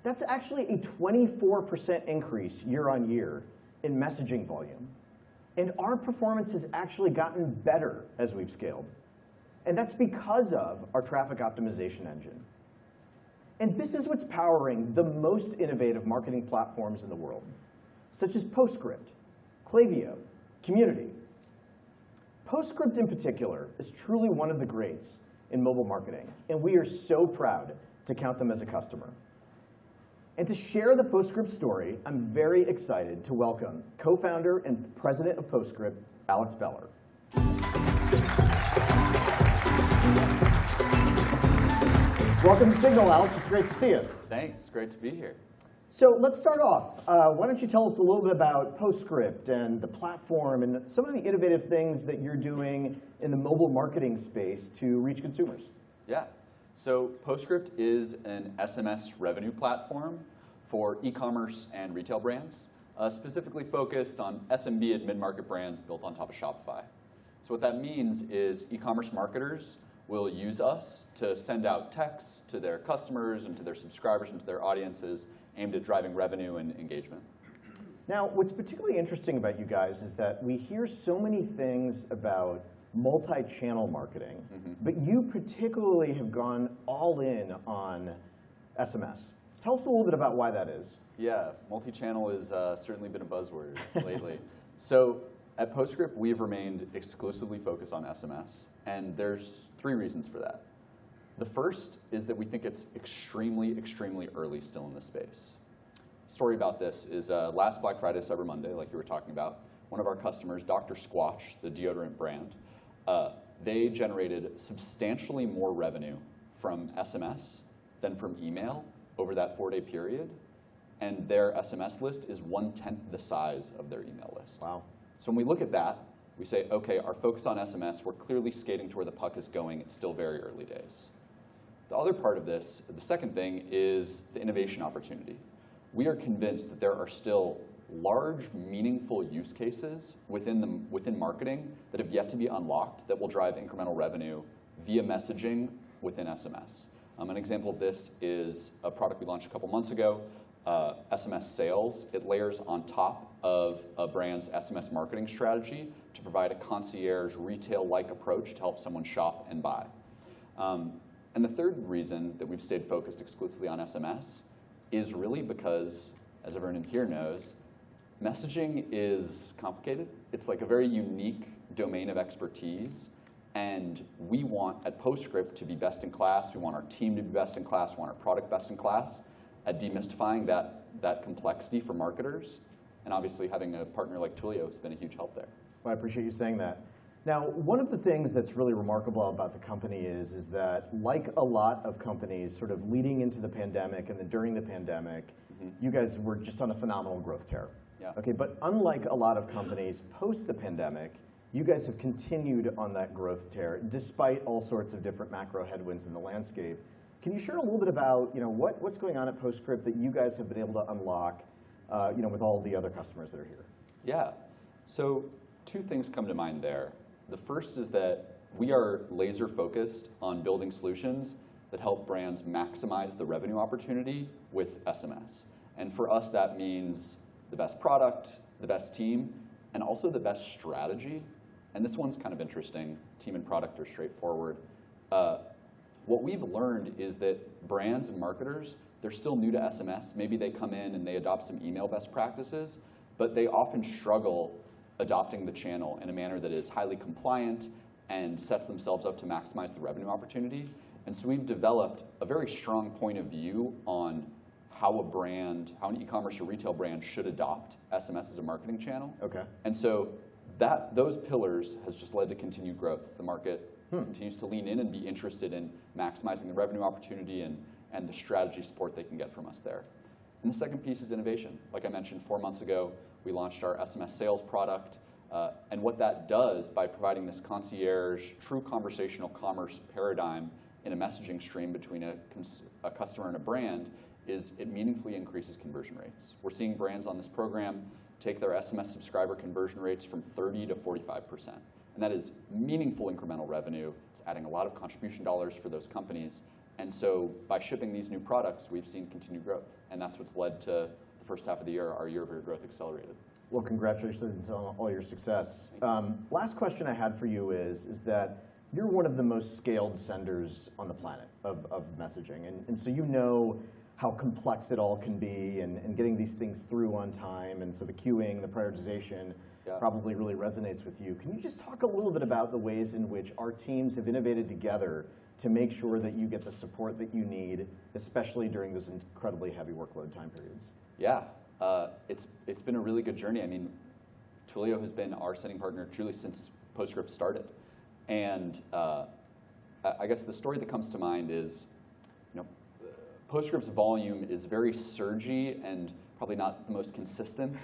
H: That's actually a 24% increase year on year in messaging volume. And our performance has actually gotten better as we've scaled. And that's because of our traffic optimization engine. And this is what's powering the most innovative marketing platforms in the world, such as PostScript, Klaviyo, Community. PostScript in particular is truly one of the greats in mobile marketing, and we are so proud to count them as a customer. And to share the PostScript story, I'm very excited to welcome co-founder and president of PostScript, Alex Beller. Welcome to Signal, Alex. It's great to see you.
I: Thanks. It's great to be here.
H: So let's start off. Why don't you tell us a little bit about PostScript and the platform and some of the innovative things that you're doing in the mobile marketing space to reach consumers?
I: Yeah. So PostScript is an SMS revenue platform for e-commerce and retail brands, specifically focused on SMB and mid-market brands built on top of Shopify. So what that means is e-commerce marketers will use us to send out texts to their customers and to their subscribers and to their audiences aimed at driving revenue and engagement.
H: Now, what's particularly interesting about you guys is that we hear so many things about multi-channel marketing, but you particularly have gone all in on SMS. Tell us a little bit about why that is.
I: Yeah, multi-channel has certainly been a buzzword lately. So at PostScript, we've remained exclusively focused on SMS, and there's 3 reasons for that. The first is that we think it's extremely, extremely early still in this space. Story about this is last Black Friday, Cyber Monday, like you were talking about, one of our customers, Dr. Squatch, the deodorant brand, they generated substantially more revenue from SMS than from email over that 4-day period, and their SMS list is 1/10 the size of their email list.
H: Wow.
I: So when we look at that, we say, okay, our focus on SMS, we're clearly skating to where the puck is going. It's still very early days. The other part of this, the second thing, is the innovation opportunity. We are convinced that there are still large, meaningful use cases within marketing that have yet to be unlocked that will drive incremental revenue via messaging within SMS. An example of this is a product we launched a couple months ago, SMS Sales. It layers on top of a brand's SMS marketing strategy to provide a concierge, retail-like approach to help someone shop and buy. And the third reason that we've stayed focused exclusively on SMS is really because, as everyone in here knows, messaging is complicated. It's like a very unique domain of expertise. And we want, at PostScript, to be best in class. We want our team to be best in class. We want our product best in class at demystifying that complexity for marketers. And obviously, having a partner like Twilio has been a huge help there.
H: Well, I appreciate you saying that. Now, one of the things that's really remarkable about the company is that, like a lot of companies sort of leading into the pandemic and then during the pandemic, you guys were just on a phenomenal growth tear.
I: Yeah.
H: Okay, but unlike a lot of companies post the pandemic, you guys have continued on that growth tear despite all sorts of different macro headwinds in the landscape. Can you share a little bit about what's going on at PostScript that you guys have been able to unlock with all the other customers that are here?
I: Yeah. So Two things come to mind there. The first is that we are laser focused on building solutions that help brands maximize the revenue opportunity with SMS. And for us, that means the best product, the best team, and also the best strategy. And this one's kind of interesting. Team and product are straightforward. What we've learned is that brands and marketers, they're still new to SMS. Maybe they come in and they adopt some email best practices, but they often struggle adopting the channel in a manner that is highly compliant and sets themselves up to maximize the revenue opportunity. And so we've developed a very strong point of view on how an e-commerce or retail brand should adopt SMS as a marketing channel.
H: Okay.
I: And so those pillars has just led to continued growth. The market continues to lean in and be interested in maximizing the revenue opportunity and the strategy support they can get from us there. And the second piece is innovation. Like I mentioned, 4 months ago, we launched our SMS sales product. And what that does by providing this concierge, true conversational commerce paradigm in a messaging stream between a customer and a brand is it meaningfully increases conversion rates. We're seeing brands on this program take their SMS subscriber conversion rates from 30 to 45%. And that is meaningful incremental revenue. It's adding a lot of contribution dollars for those companies. And so by shipping these new products, we've seen continued growth. And that's what's led to the first half of the year, our year-over-year growth accelerated.
H: Well, congratulations on all your success. Last question I had for you is that you're one of the most scaled senders on the planet of messaging. And so you know how complex it all can be and getting these things through on time. And so the queuing, the prioritization probably really resonates with you. Can you just talk a little bit about the ways in which our teams have innovated together to make sure that you get the support that you need, especially during those incredibly heavy workload time periods?
I: Yeah, it's been a really good journey. I mean, Twilio has been our sending partner truly since PostScript started. And I guess the story that comes to mind is, PostScript's volume is very surgy and probably not the most consistent.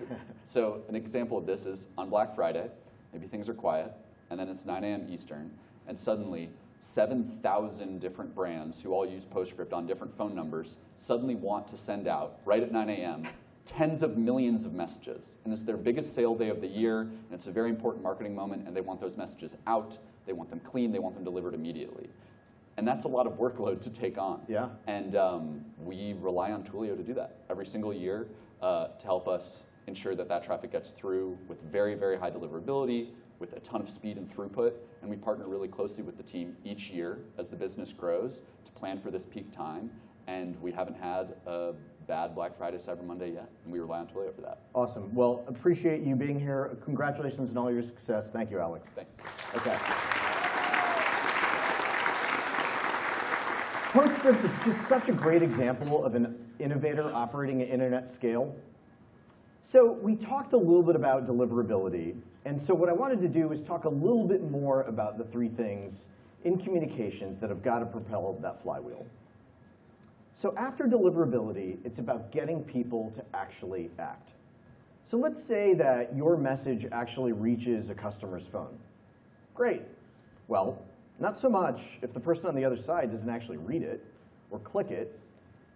I: So an example of this is on Black Friday, maybe things are quiet, and then it's 9 a.m. Eastern, and suddenly 7,000 different brands who all use PostScript on different phone numbers suddenly want to send out, right at 9 a.m., tens of millions of messages. And it's their biggest sale day of the year, and it's a very important marketing moment, and they want those messages out, they want them clean, they want them delivered immediately. And that's a lot of workload to take on.
H: Yeah.
I: And we rely on Twilio to do that every single year to help us ensure that that traffic gets through with very, very high deliverability, with a ton of speed and throughput. And we partner really closely with the team each year as the business grows to plan for this peak time. And we haven't had a bad Black Friday, Cyber Monday yet. And we rely on Twilio for that.
H: Awesome. Well, appreciate you being here. Congratulations on all your success. Thank you, Alex.
I: Thanks.
H: Okay. PostScript is just such a great example of an innovator operating at internet scale. So we talked a little bit about deliverability. And so what I wanted to do is talk a little bit more about the three things in communications that have got to propel that flywheel. So after deliverability, it's about getting people to actually act. So let's say that your message actually reaches a customer's phone. Great. Well, not so much if the person on the other side doesn't actually read it, or click it,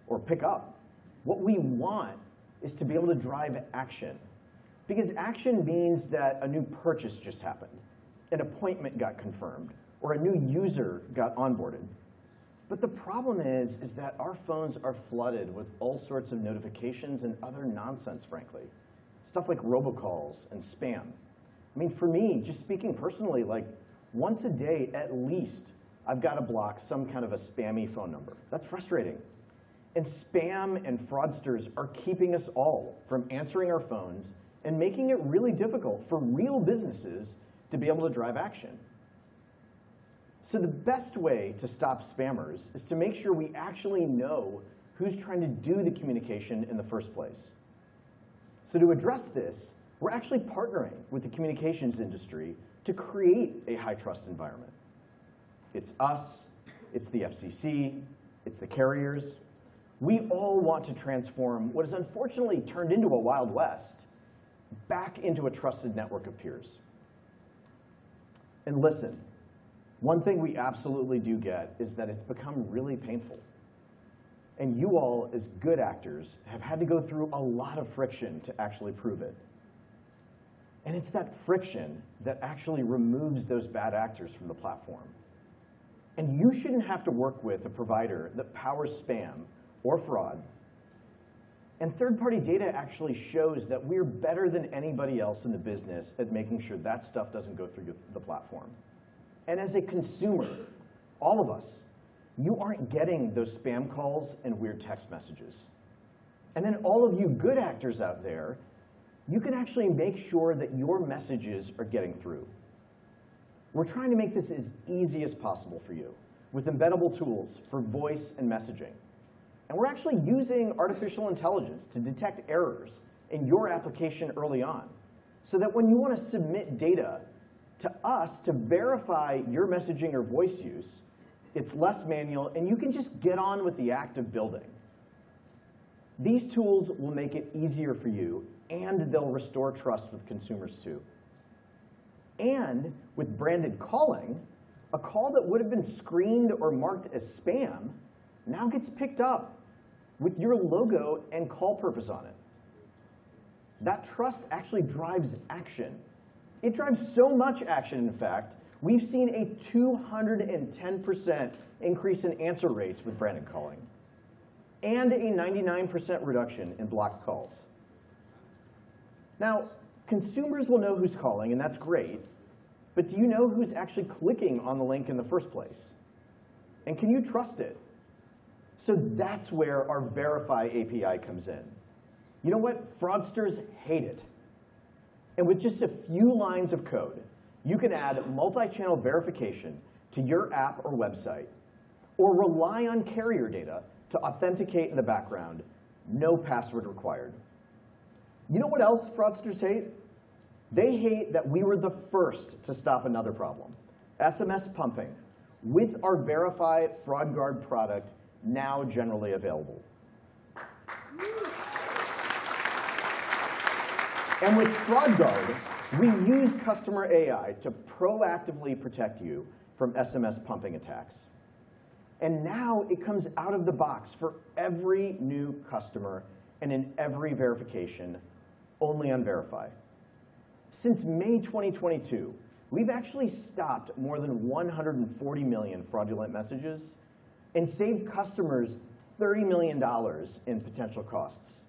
H: or pick up. What we want is to be able to drive action. Because action means that a new purchase just happened, an appointment got confirmed, or a new user got onboarded. But the problem is that our phones are flooded with all sorts of notifications and other nonsense, frankly. Stuff like robocalls and spam. I mean, for me, just speaking personally, like, once a day, at least, I've got to block some kind of a spammy phone number. That's frustrating. And spam and fraudsters are keeping us all from answering our phones and making it really difficult for real businesses to be able to drive action. So the best way to stop spammers is to make sure we actually know who's trying to do the communication in the first place. So to address this, we're actually partnering with the communications industry to create a high-trust environment. It's us, it's the FCC, it's the carriers. We all want to transform what has unfortunately turned into a Wild West back into a trusted network of peers. And listen, one thing we absolutely do get is that it's become really painful. And you all, as good actors, have had to go through a lot of friction to actually prove it. And it's that friction that actually removes those bad actors from the platform. And you shouldn't have to work with a provider that powers spam or fraud. And third-party data actually shows that we're better than anybody else in the business at making sure that stuff doesn't go through the platform. And as a consumer, all of us, you aren't getting those spam calls and weird text messages. And then all of you good actors out there, you can actually make sure that your messages are getting through. We're trying to make this as easy as possible for you with embeddable tools for voice and messaging. And we're actually using artificial intelligence to detect errors in your application early on, so that when you want to submit data to us to verify your messaging or voice use, it's less manual, and you can just get on with the act of building. These tools will make it easier for you, and they'll restore trust with consumers too. And with branded calling, a call that would have been screened or marked as spam now gets picked up with your logo and call purpose on it. That trust actually drives action. It drives so much action, in fact, we've seen a 210% increase in answer rates with branded calling, and a 99% reduction in blocked calls. Now, consumers will know who's calling, and that's great, but do you know who's actually clicking on the link in the first place? And can you trust it? So that's where our Verify API comes in. You know what? Fraudsters hate it. And with just a few lines of code, you can add multi-channel verification to your app or website, or rely on carrier data to authenticate in the background, no password required. You know what else fraudsters hate? They hate that we were the first to stop another problem, SMS pumping, with our Verify Fraud Guard product now generally available. And with Fraud Guard, we use CustomerAI to proactively protect you from SMS pumping attacks. And now it comes out of the box for every new customer and in every verification, only on Verify. Since May 2022, we've actually stopped more than 140 million fraudulent messages and saved customers $30 million in potential costs.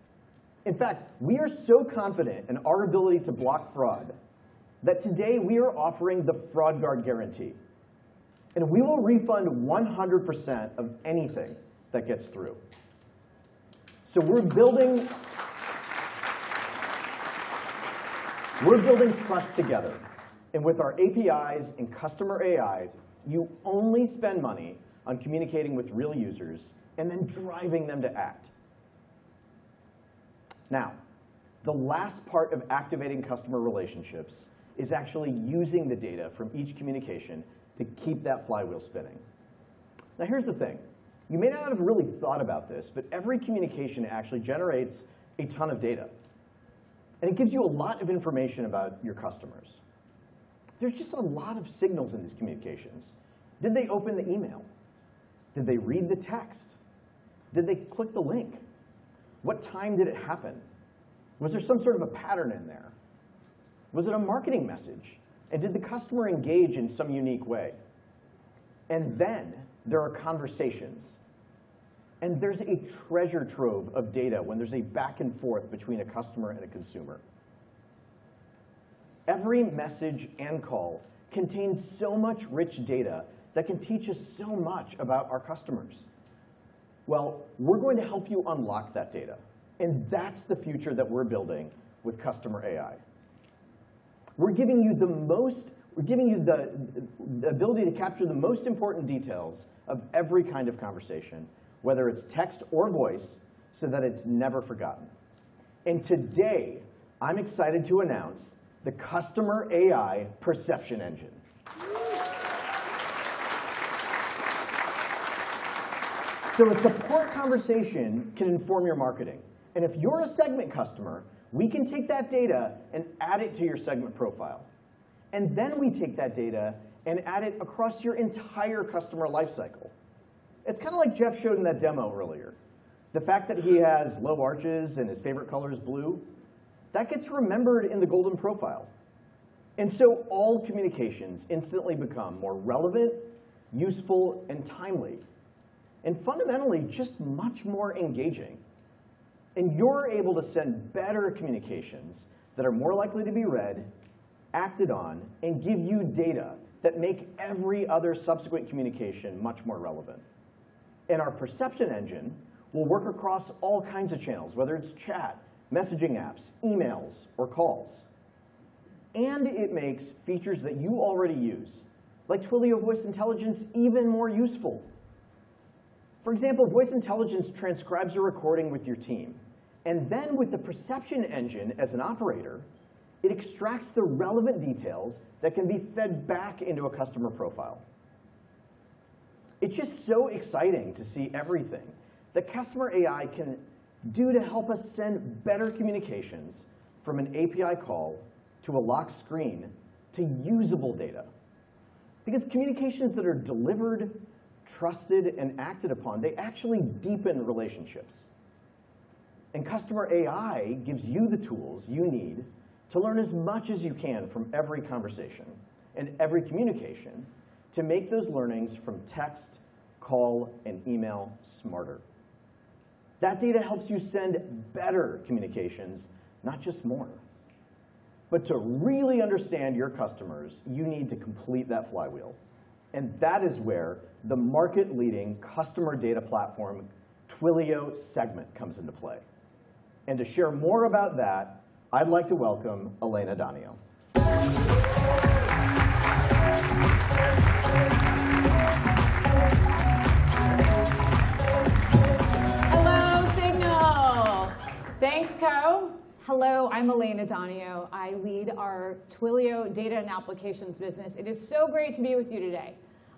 H: In fact, we are so confident in our ability to block fraud that today we are offering the Fraud Guard guarantee. And we will refund 100% of anything that gets through. So we're building trust together. And with our APIs and CustomerAI, you only spend money on communicating with real users and then driving them to act. Now, the last part of activating customer relationships is actually using the data from each communication to keep that flywheel spinning. Now, here's the thing. You may not have really thought about this, but every communication actually generates a ton of data. And it gives you a lot of information about your customers. There's just a lot of signals in these communications. Did they open the email? Did they read the text? Did they click the link? What time did it happen? Was there some sort of a pattern in there? Was it a marketing message? And did the customer engage in some unique way? And then there are conversations. And there's a treasure trove of data when there's a back and forth between a customer and a consumer. Every message and call contains so much rich data that can teach us so much about our customers. Well, we're going to help you unlock that data. And that's the future that we're building with CustomerAI. We're giving you the ability to capture the most important details of every kind of conversation, whether it's text or voice, so that it's never forgotten. And today, I'm excited to announce the CustomerAI Perception Engine. So a support conversation can inform your marketing. And if you're a segment customer, we can take that data and add it to your segment profile. And then we take that data and add it across your entire customer lifecycle. It's kind of like Jeff showed in that demo earlier. The fact that he has low arches and his favorite color is blue, that gets remembered in the golden profile. And so all communications instantly become more relevant, useful, and timely, and fundamentally just much more engaging. And you're able to send better communications that are more likely to be read, acted on, and give you data that make every other subsequent communication much more relevant. And our perception engine will work across all kinds of channels, whether it's chat, messaging apps, emails, or calls. And it makes features that you already use, like Twilio Voice Intelligence, even more useful. For example, Voice Intelligence transcribes a recording with your team. And then with the perception engine as an operator, it extracts the relevant details that can be fed back into a customer profile. It's just so exciting to see everything that CustomerAI can do to help us send better communications from an API call to a locked screen to usable data. Because communications that are delivered, trusted, and acted upon, they actually deepen relationships. And CustomerAI gives you the tools you need to learn as much as you can from every conversation and every communication to make those learnings from text, call, and email smarter. That data helps you send better communications, not just more. But to really understand your customers, you need to complete that flywheel. And that is where the market-leading customer data platform, Twilio Segment, comes into play. And to share more about that, I'd like to welcome Elena Donio.
J: Hello, Signal. Thanks, Co. Hello, I'm Elena Donio. I lead our Twilio data and applications business. It is so great to be with you today.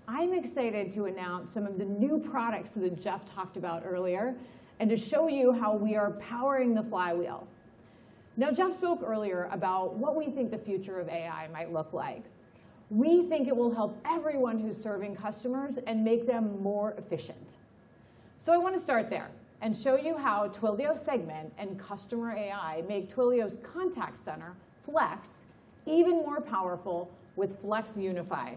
J: I'm excited to announce some of the new products that Jeff talked about earlier and to show you how we are powering the flywheel. Now, Jeff spoke earlier about what we think the future of AI might look like. We think it will help everyone who's serving customers and make them more efficient. So I want to start there and show you how Twilio Segment and CustomerAI make Twilio's contact center, Flex, even more powerful with Flex Unify.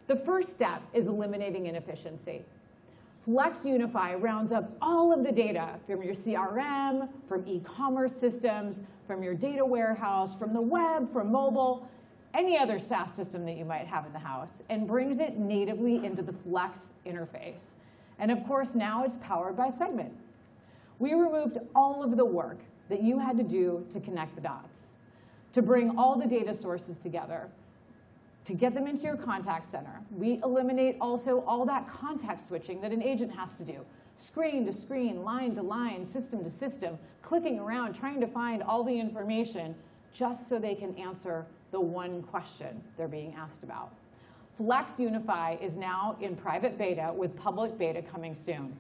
J: The first step is eliminating inefficiency. Flex Unify rounds up all of the data from your CRM, from e-commerce systems, from your data warehouse, from the web, from mobile, any other SaaS system that you might have in the house, and brings it natively into the Flex interface. And of course, now it's powered by Segment. We removed all of the work that you had to do to connect the dots, to bring all the data sources together, to get them into your contact center. We eliminate also all that context switching that an agent has to do. Screen to screen, line to line, system to system, clicking around, trying to find all the information just so they can answer the one question they're being asked about. Flex Unify is now in private beta with public beta coming soon.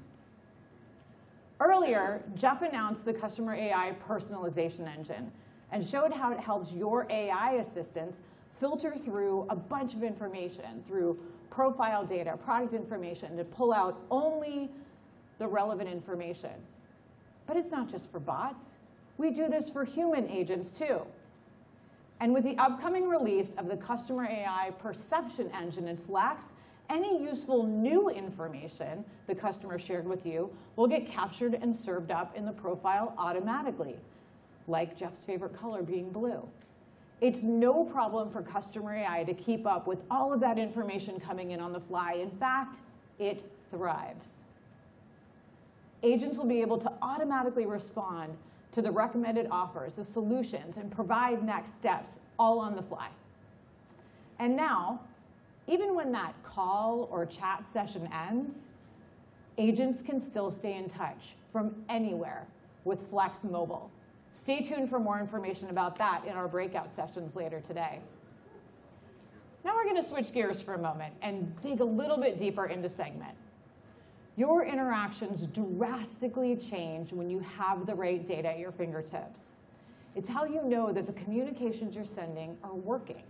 J: Earlier, Jeff announced the CustomerAI personalization engine and showed how it helps your AI assistants filter through a bunch of information, through profile data, product information, to pull out only the relevant information. But it's not just for bots. We do this for human agents too. And with the upcoming release of the CustomerAI perception engine in Flex, any useful new information the customer shared with you will get captured and served up in the profile automatically, like Jeff's favorite color being blue. It's no problem for CustomerAI to keep up with all of that information coming in on the fly. In fact, it thrives. Agents will be able to automatically respond to the recommended offers, the solutions, and provide next steps all on the fly. And now, even when that call or chat session ends, agents can still stay in touch from anywhere with Flex Mobile. Stay tuned for more information about that in our breakout sessions later today. Now we're going to switch gears for a moment and dig a little bit deeper into Segment. Your interactions drastically change when you have the right data at your fingertips. It's how you know that the communications you're sending are working.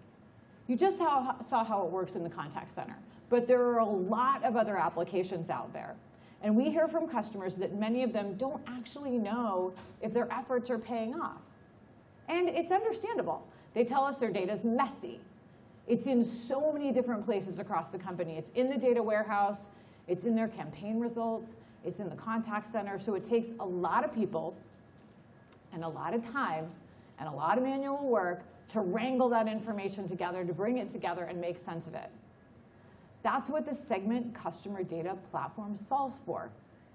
J: You just saw how it works in the contact center, but there are a lot of other applications out there. And we hear from customers that many of them don't actually know if their efforts are paying off. And it's understandable. They tell us their data is messy. It's in so many different places across the company. It's in the data warehouse. It's in their campaign results. It's in the contact center. So it takes a lot of people and a lot of time and a lot of manual work to wrangle that information together, to bring it together and make sense of it. That's what the Segment Customer Data Platform solves for.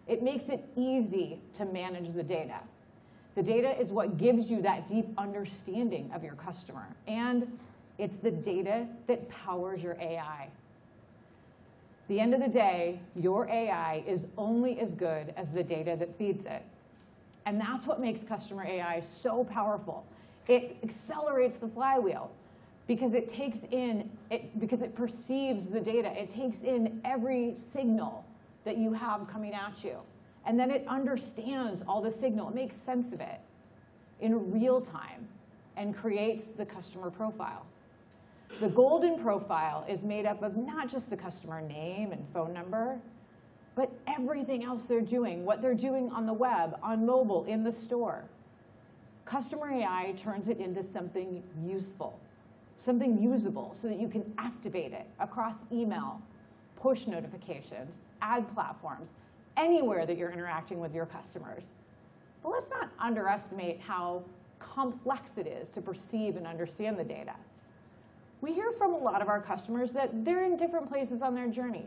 J: It makes it easy to manage the data. The data is what gives you that deep understanding of your customer. And it's the data that powers your AI. At the end of the day, your AI is only as good as the data that feeds it. And that's what makes CustomerAI so powerful. It accelerates the flywheel because it takes in, because it perceives the data. It takes in every signal that you have coming at you. And then it understands all the signal. It makes sense of it in real time and creates the customer profile. The golden profile is made up of not just the customer name and phone number, but everything else they're doing, what they're doing on the web, on mobile, in the store. CustomerAI turns it into something useful, something usable, so that you can activate it across email, push notifications, ad platforms, anywhere that you're interacting with your customers. But let's not underestimate how complex it is to perceive and understand the data. We hear from a lot of our customers that they're in different places on their journey,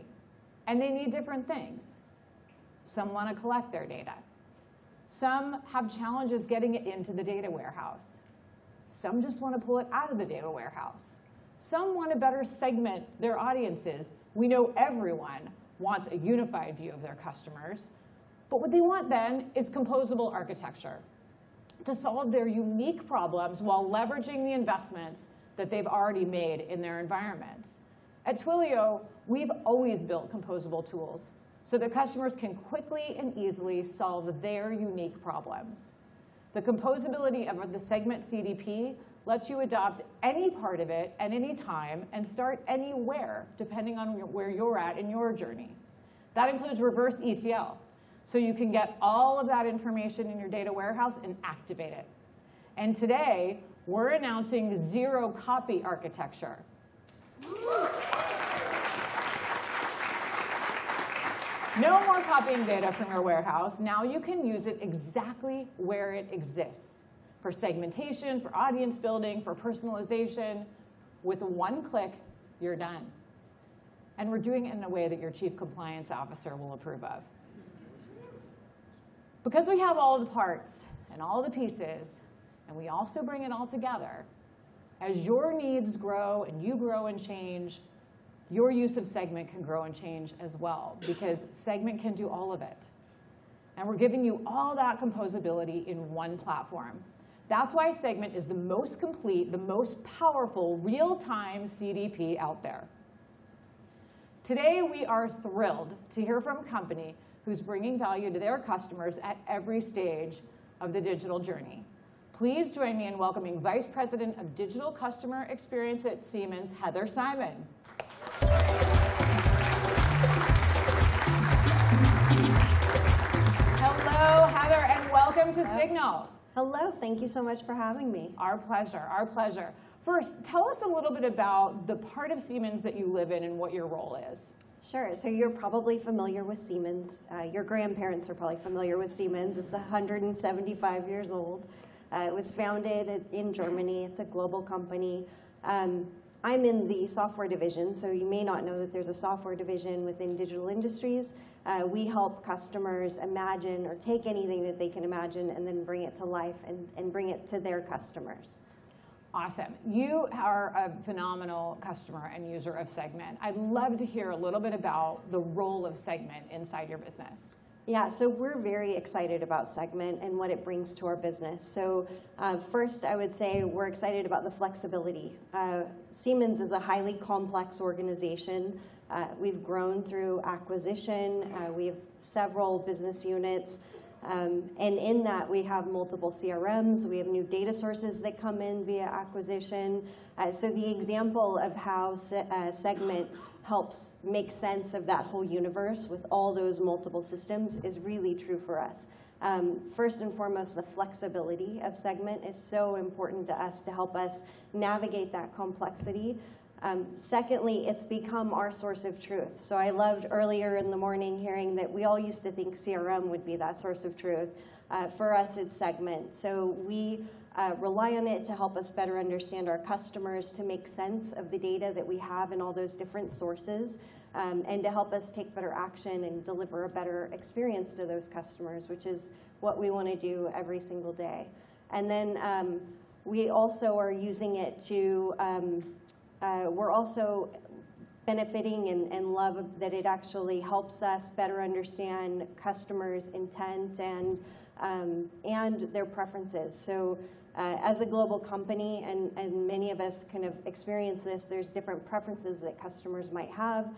J: and they need different things. Some want to collect their data. Some have challenges getting it into the data warehouse. Some just want to pull it out of the data warehouse. Some want to better segment their audiences. We know everyone wants a unified view of their customers, but what they want then is composable architecture to solve their unique problems while leveraging the investments that they've already made in their environments. At Twilio, we've always built composable tools so that customers can quickly and easily solve their unique problems. The composability of the Segment CDP lets you adopt any part of it at any time and start anywhere, depending on where you're at in your journey. That includes reverse ETL, so you can get all of that information in your data warehouse and activate it. And today, we're announcing zero copy architecture. No more copying data from your warehouse. Now you can use it exactly where it exists. For segmentation, for audience building, for personalization. With one click, you're done. And we're doing it in a way that your chief compliance officer will approve of. Because we have all of the parts and all the pieces, and we also bring it all together, as your needs grow and you grow and change, your use of Segment can grow and change as well, because Segment can do all of it. And we're giving you all that composability in one platform. That's why Segment is the most complete, the most powerful real-time CDP out there. Today, we are thrilled to hear from a company who's bringing value to their customers at every stage of the digital journey. Please join me in welcoming Vice President of Digital Customer Experience at Siemens, Heather Simon. Hello, Heather, and welcome to Signal.
K: Hello, thank you so much for having me.
J: Our pleasure, our pleasure. First, tell us a little bit about the part of Siemens that you live in and what your role is.
K: Sure, so you're probably familiar with Siemens. Your grandparents are probably familiar with Siemens. It's 175 years old. It was founded in Germany. It's a global company. I'm in the software division, so you may not know that there's a software division within Digital Industries. We help customers imagine or take anything that they can imagine and then bring it to life and bring it to their customers.
J: Awesome. You are a phenomenal customer and user of Segment. I'd love to hear a little bit about the role of Segment inside your business.
K: Yeah, so we're very excited about Segment and what it brings to our business. So first, I would say we're excited about the flexibility. Siemens is a highly complex organization. We've grown through acquisition. We have several business units. And in that, we have multiple CRMs. We have new data sources that come in via acquisition. So the example of how Segment helps make sense of that whole universe with all those multiple systems is really true for us. First and foremost, the flexibility of Segment is so important to us to help us navigate that complexity. Secondly, it's become our source of truth. So I loved earlier in the morning hearing that we all used to think CRM would be that source of truth. For us, it's Segment. So we rely on it to help us better understand our customers, to make sense of the data that we have in all those different sources, and to help us take better action and deliver a better experience to those customers, which is what we want to do every single day. And then we also are using it to, we're also benefiting and love that it actually helps us better understand customers' intent and their preferences. So as a global company, and many of us kind of experience this, there's different preferences that customers might have,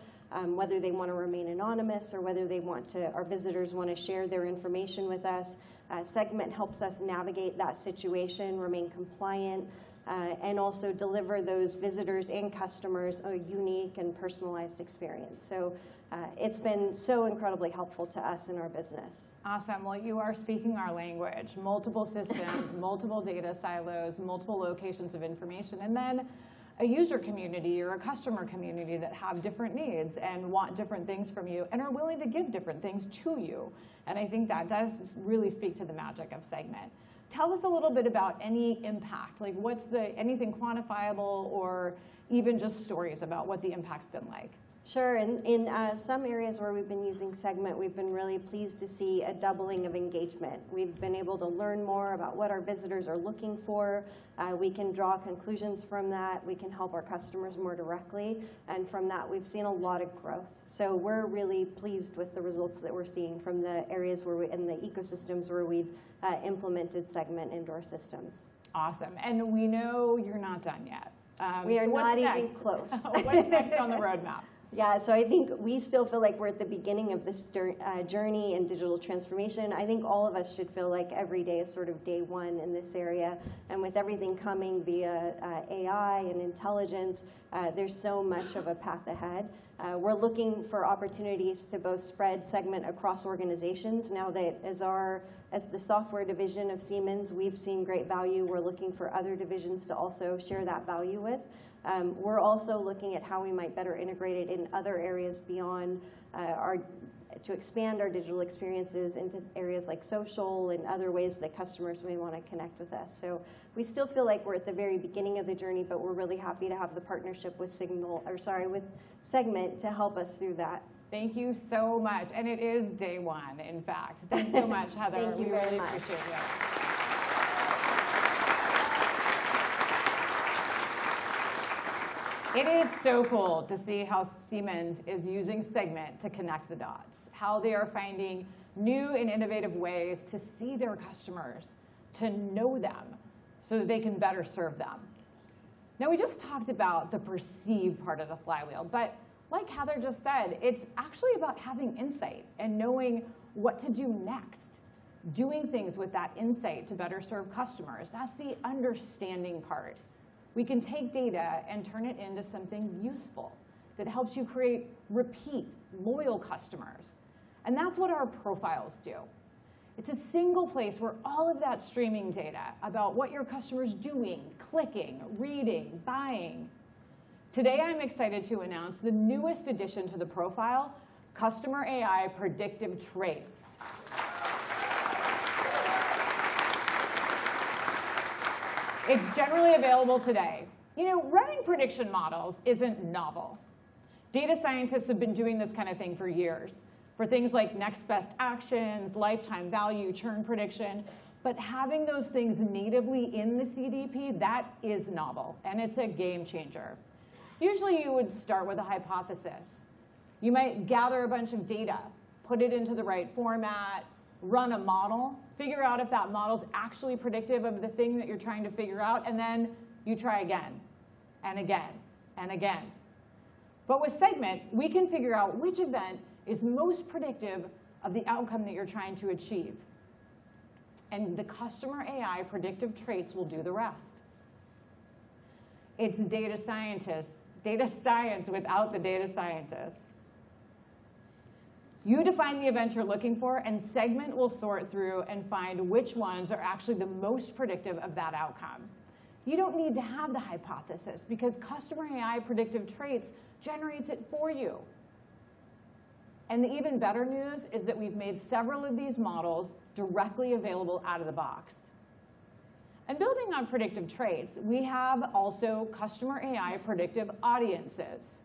K: whether they want to remain anonymous or whether they want to, our visitors want to share their information with us. Segment helps us navigate that situation, remain compliant, and also deliver those visitors and customers a unique and personalized experience. So it's been so incredibly helpful to us in our business.
J: Awesome. Well, you are speaking our language. Multiple systems, multiple data silos, multiple locations of information, and then a user community or a customer community that have different needs and want different things from you and are willing to give different things to you. And I think that does really speak to the magic of Segment. Tell us a little bit about any impact, like what's anything quantifiable or even just stories about what the impact's been like.
K: Sure, in some areas where we've been using Segment, we've been really pleased to see a doubling of engagement. We've been able to learn more about what our visitors are looking for. We can draw conclusions from that. We can help our customers more directly. And from that, we've seen a lot of growth. So we're really pleased with the results that we're seeing from the areas where in the ecosystems where we've implemented Segment into our systems.
J: Awesome. And we know you're not done yet.
K: We are
J: so
K: not even close.
J: What's next on the roadmap?
K: Yeah, so I think we still feel like we're at the beginning of this journey in digital transformation. I think all of us should feel like every day is sort of day one in this area. And with everything coming via AI and intelligence, there's so much of a path ahead. We're looking for opportunities to both spread Segment across organizations. Now that as the software division of Siemens, we've seen great value. We're looking for other divisions to also share that value with. We're also looking at how we might better integrate it in other areas beyond to expand our digital experiences into areas like social and other ways that customers may want to connect with us. So we still feel like we're at the very beginning of the journey, but we're really happy to have the partnership with with Segment to help us through that.
J: Thank you so much. And it is day one, in fact. Thanks so much, Heather.
K: Thank you very
J: really
K: much.
J: Appreciate it. It is so cool to see how Siemens is using Segment to connect the dots, how they are finding new and innovative ways to see their customers, to know them, so that they can better serve them. Now, we just talked about the perceived part of the flywheel, but like Heather just said, it's actually about having insight and knowing what to do next, doing things with that insight to better serve customers. That's the understanding part. We can take data and turn it into something useful that helps you create repeat, loyal customers. And that's what our profiles do. It's a single place where all of that streaming data about what your customer's doing, clicking, reading, buying. Today, I'm excited to announce the newest addition to the profile, CustomerAI Predictive Traits. It's generally available today. You know, running prediction models isn't novel. Data scientists have been doing this kind of thing for years, for things like next best actions, lifetime value, churn prediction. But having those things natively in the CDP, that is novel, and it's a game changer. Usually you would start with a hypothesis. You might gather a bunch of data, put it into the right format, run a model, figure out if that model's actually predictive of the thing that you're trying to figure out, and then you try again, and again, and again. But with Segment, we can figure out which event is most predictive of the outcome that you're trying to achieve. And the CustomerAI predictive traits will do the rest. It's data scientists data science without the data scientists. You define the events you're looking for, and Segment will sort through and find which ones are actually the most predictive of that outcome. You don't need to have the hypothesis because CustomerAI predictive traits generates it for you. And the even better news is that we've made several of these models directly available out of the box. And building on predictive traits, we have also CustomerAI predictive audiences.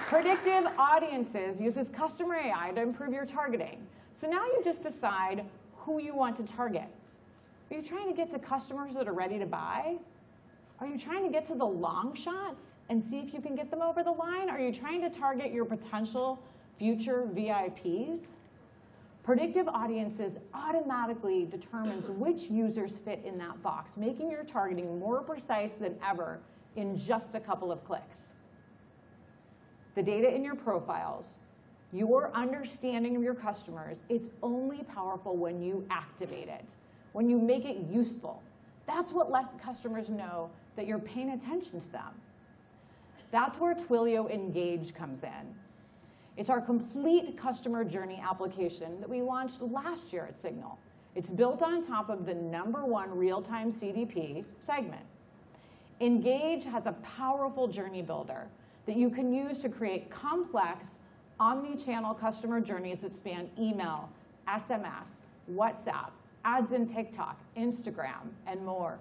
J: Predictive audiences uses CustomerAI to improve your targeting. So now you just decide who you want to target. Are you trying to get to customers that are ready to buy? Are you trying to get to the long shots and see if you can get them over the line? Are you trying to target your potential future VIPs? Predictive audiences automatically determines which users fit in that box, making your targeting more precise than ever in just a couple of clicks. The data in your profiles, your understanding of your customers, it's only powerful when you activate it, when you make it useful. That's what lets customers know that you're paying attention to them. That's where Twilio Engage comes in. It's our complete customer journey application that we launched last year at Signal. It's built on top of the #1 real-time CDP, Segment. Engage has a powerful journey builder that you can use to create complex omni-channel customer journeys that span email, SMS, WhatsApp, ads in TikTok, Instagram, and more.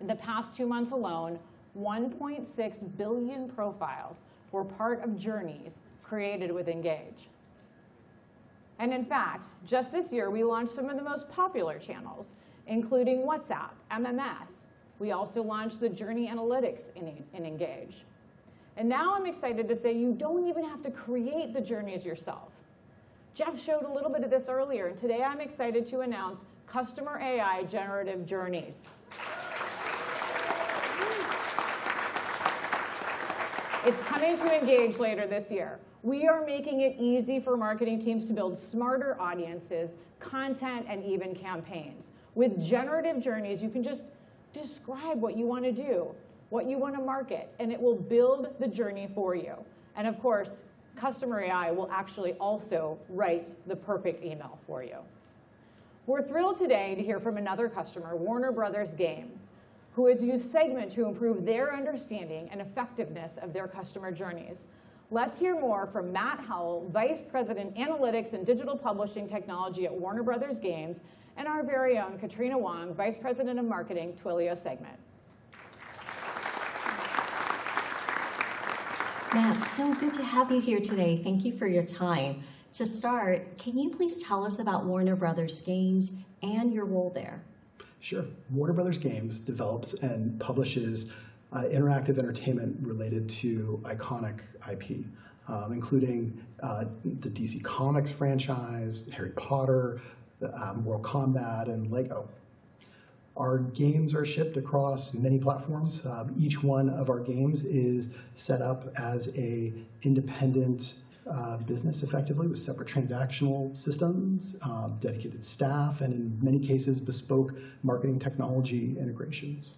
J: In the past 2 months alone, 1.6 billion profiles were part of journeys created with Engage. And in fact, just this year, we launched some of the most popular channels, including WhatsApp, MMS. We also launched the journey analytics in Engage. And now I'm excited to say you don't even have to create the journeys yourself. Jeff showed a little bit of this earlier, and today I'm excited to announce CustomerAI Generative Journeys. It's coming to Engage later this year. We are making it easy for marketing teams to build smarter audiences, content, and even campaigns. With generative journeys, you can just describe what you want to do, what you want to market, and it will build the journey for you. And of course, CustomerAI will actually also write the perfect email for you. We're thrilled today to hear from another customer, Warner Brothers Games, who has used Segment to improve their understanding and effectiveness of their customer journeys. Let's hear more from Matt Howell, Vice President, Analytics and Digital Publishing Technology at Warner Brothers Games, and our very own Katrina Wong, Vice President of Marketing, Twilio Segment.
L: Matt, so good to have you here today. Thank you for your time. To start, can you please tell us about Warner Brothers Games and your role there?
M: Sure. Warner Brothers Games develops and publishes interactive entertainment related to iconic IP, including the DC Comics franchise, Harry Potter, Mortal Kombat, and Lego. Our games are shipped across many platforms. Each one of our games is set up as an independent business effectively with separate transactional systems, dedicated staff, and in many cases, bespoke marketing technology integrations.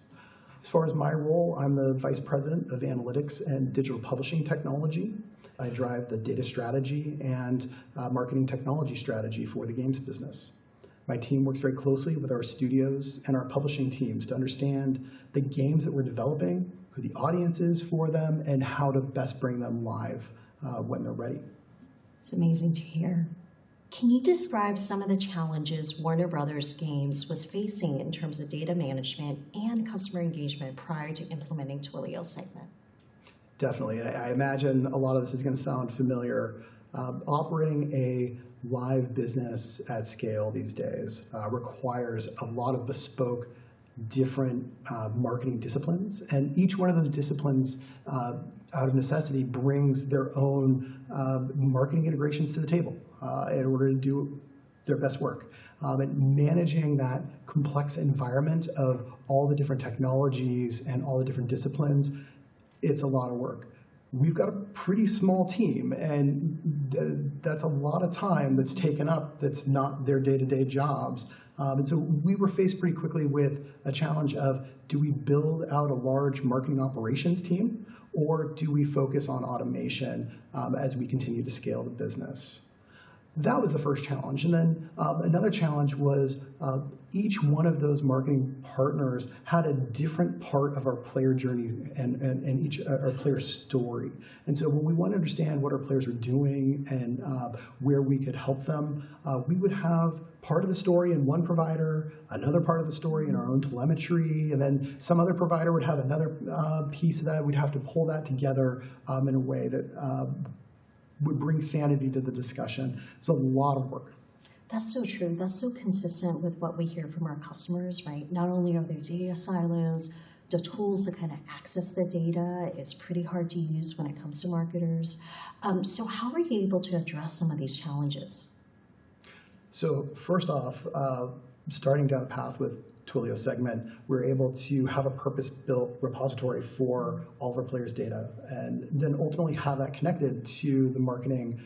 M: As far as my role, I'm the Vice President of Analytics and Digital Publishing Technology. I drive the data strategy and marketing technology strategy for the games business. My team works very closely with our studios and our publishing teams to understand the games that we're developing, who the audience is for them, and how to best bring them live when they're ready.
L: It's amazing to hear. Can you describe some of the challenges Warner Brothers Games was facing in terms of data management and customer engagement prior to implementing Twilio Segment?
M: Definitely. I imagine a lot of this is going to sound familiar. Operating a live business at scale these days requires a lot of bespoke, different marketing disciplines. And each one of those disciplines, out of necessity, brings their own marketing integrations to the table in order to do their best work. And managing that complex environment of all the different technologies and all the different disciplines, it's a lot of work. we've got a pretty small team, and that's a lot of time that's taken up that's not their day-to-day jobs. And so we were faced pretty quickly with a challenge of, do we build out a large marketing operations team, or do we focus on automation as we continue to scale the business? That was the first challenge. And then another challenge was each one of those marketing partners had a different part of our player journey and each our player story. And so when we want to understand what our players were doing and where we could help them, we would have part of the story in one provider, another part of the story in our own telemetry, and then some other provider would have another piece of that. We'd have to pull that together in a way that would bring sanity to the discussion. It's a lot of work.
L: That's so true. That's so consistent with what we hear from our customers, right? Not only are there data silos, the tools to kind of access the data is pretty hard to use when it comes to marketers. So how are you able to address some of these challenges?
M: So first off, starting down the path with Twilio Segment, we're able to have a purpose-built repository for all of our players' data, and then ultimately have that connected to the marketing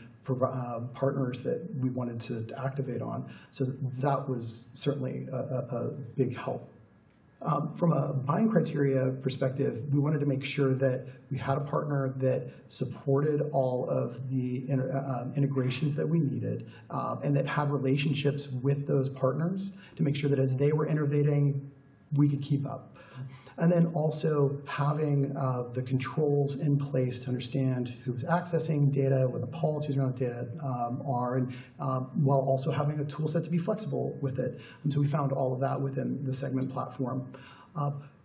M: partners that we wanted to activate on. So that was certainly a big help. From a buying criteria perspective, we wanted to make sure that we had a partner that supported all of the integrations that we needed, and that had relationships with those partners to make sure that as they were innovating, we could keep up. And then also having the controls in place to understand who's accessing data, what the policies around data are, and while also having a tool set to be flexible with it. And so we found all of that within the Segment platform.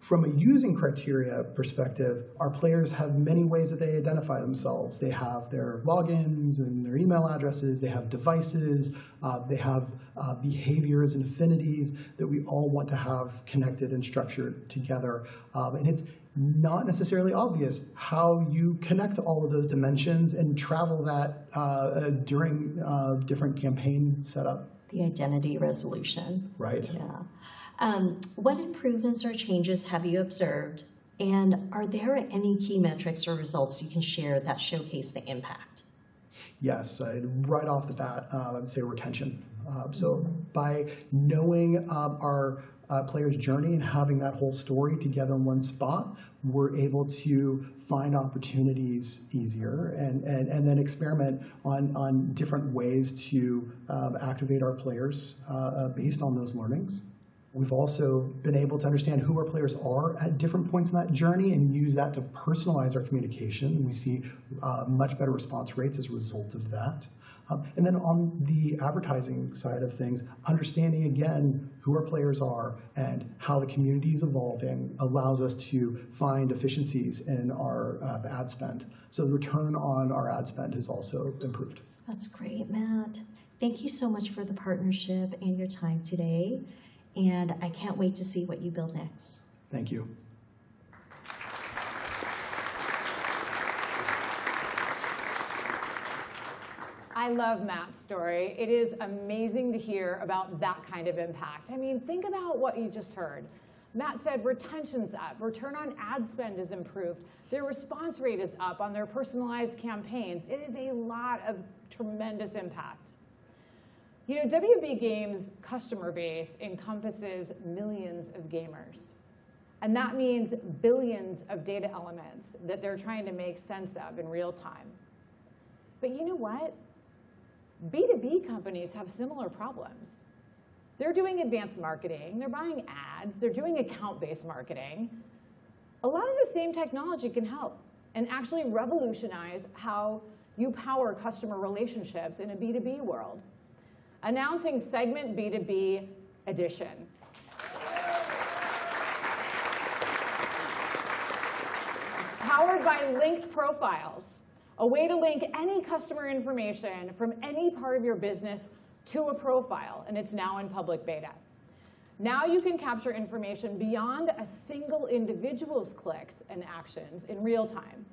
M: From a using criteria perspective, our players have many ways that they identify themselves. They have their logins and their email addresses, they have devices, they have behaviors and affinities that we all want to have connected and structured together. And it's not necessarily obvious how you connect all of those dimensions and travel that during different campaign setup.
L: The identity resolution.
M: Right.
L: Yeah. What improvements or changes have you observed, and are there any key metrics or results you can share that showcase the impact?
M: Yes, right off the bat, I would say retention. So by knowing our player's journey and having that whole story together in one spot, we're able to find opportunities easier and then experiment on different ways to activate our players based on those learnings. We've also been able to understand who our players are at different points in that journey and use that to personalize our communication. We see much better response rates as a result of that. And then on the advertising side of things, understanding again who our players are and how the community is evolving allows us to find efficiencies in our ad spend. So the return on our ad spend has also improved.
L: That's great, Matt. Thank you so much for the partnership and your time today. And I can't wait to see what you build next.
M: Thank you.
J: I love Matt's story. It is amazing to hear about that kind of impact. I mean, think about what you just heard. Matt said retention's up, return on ad spend is improved, their response rate is up on their personalized campaigns. It is a lot of tremendous impact. You know, WB Games' customer base encompasses millions of gamers. And that means billions of data elements that they're trying to make sense of in real time. But you know what? B2B companies have similar problems. They're doing advanced marketing, they're buying ads, they're doing account-based marketing. A lot of the same technology can help and actually revolutionize how you power customer relationships in a B2B world. Announcing Segment B2B Edition. It's powered by linked profiles, a way to link any customer information from any part of your business to a profile, and it's now in public beta. Now you can capture information beyond a single individual's clicks and actions in real time.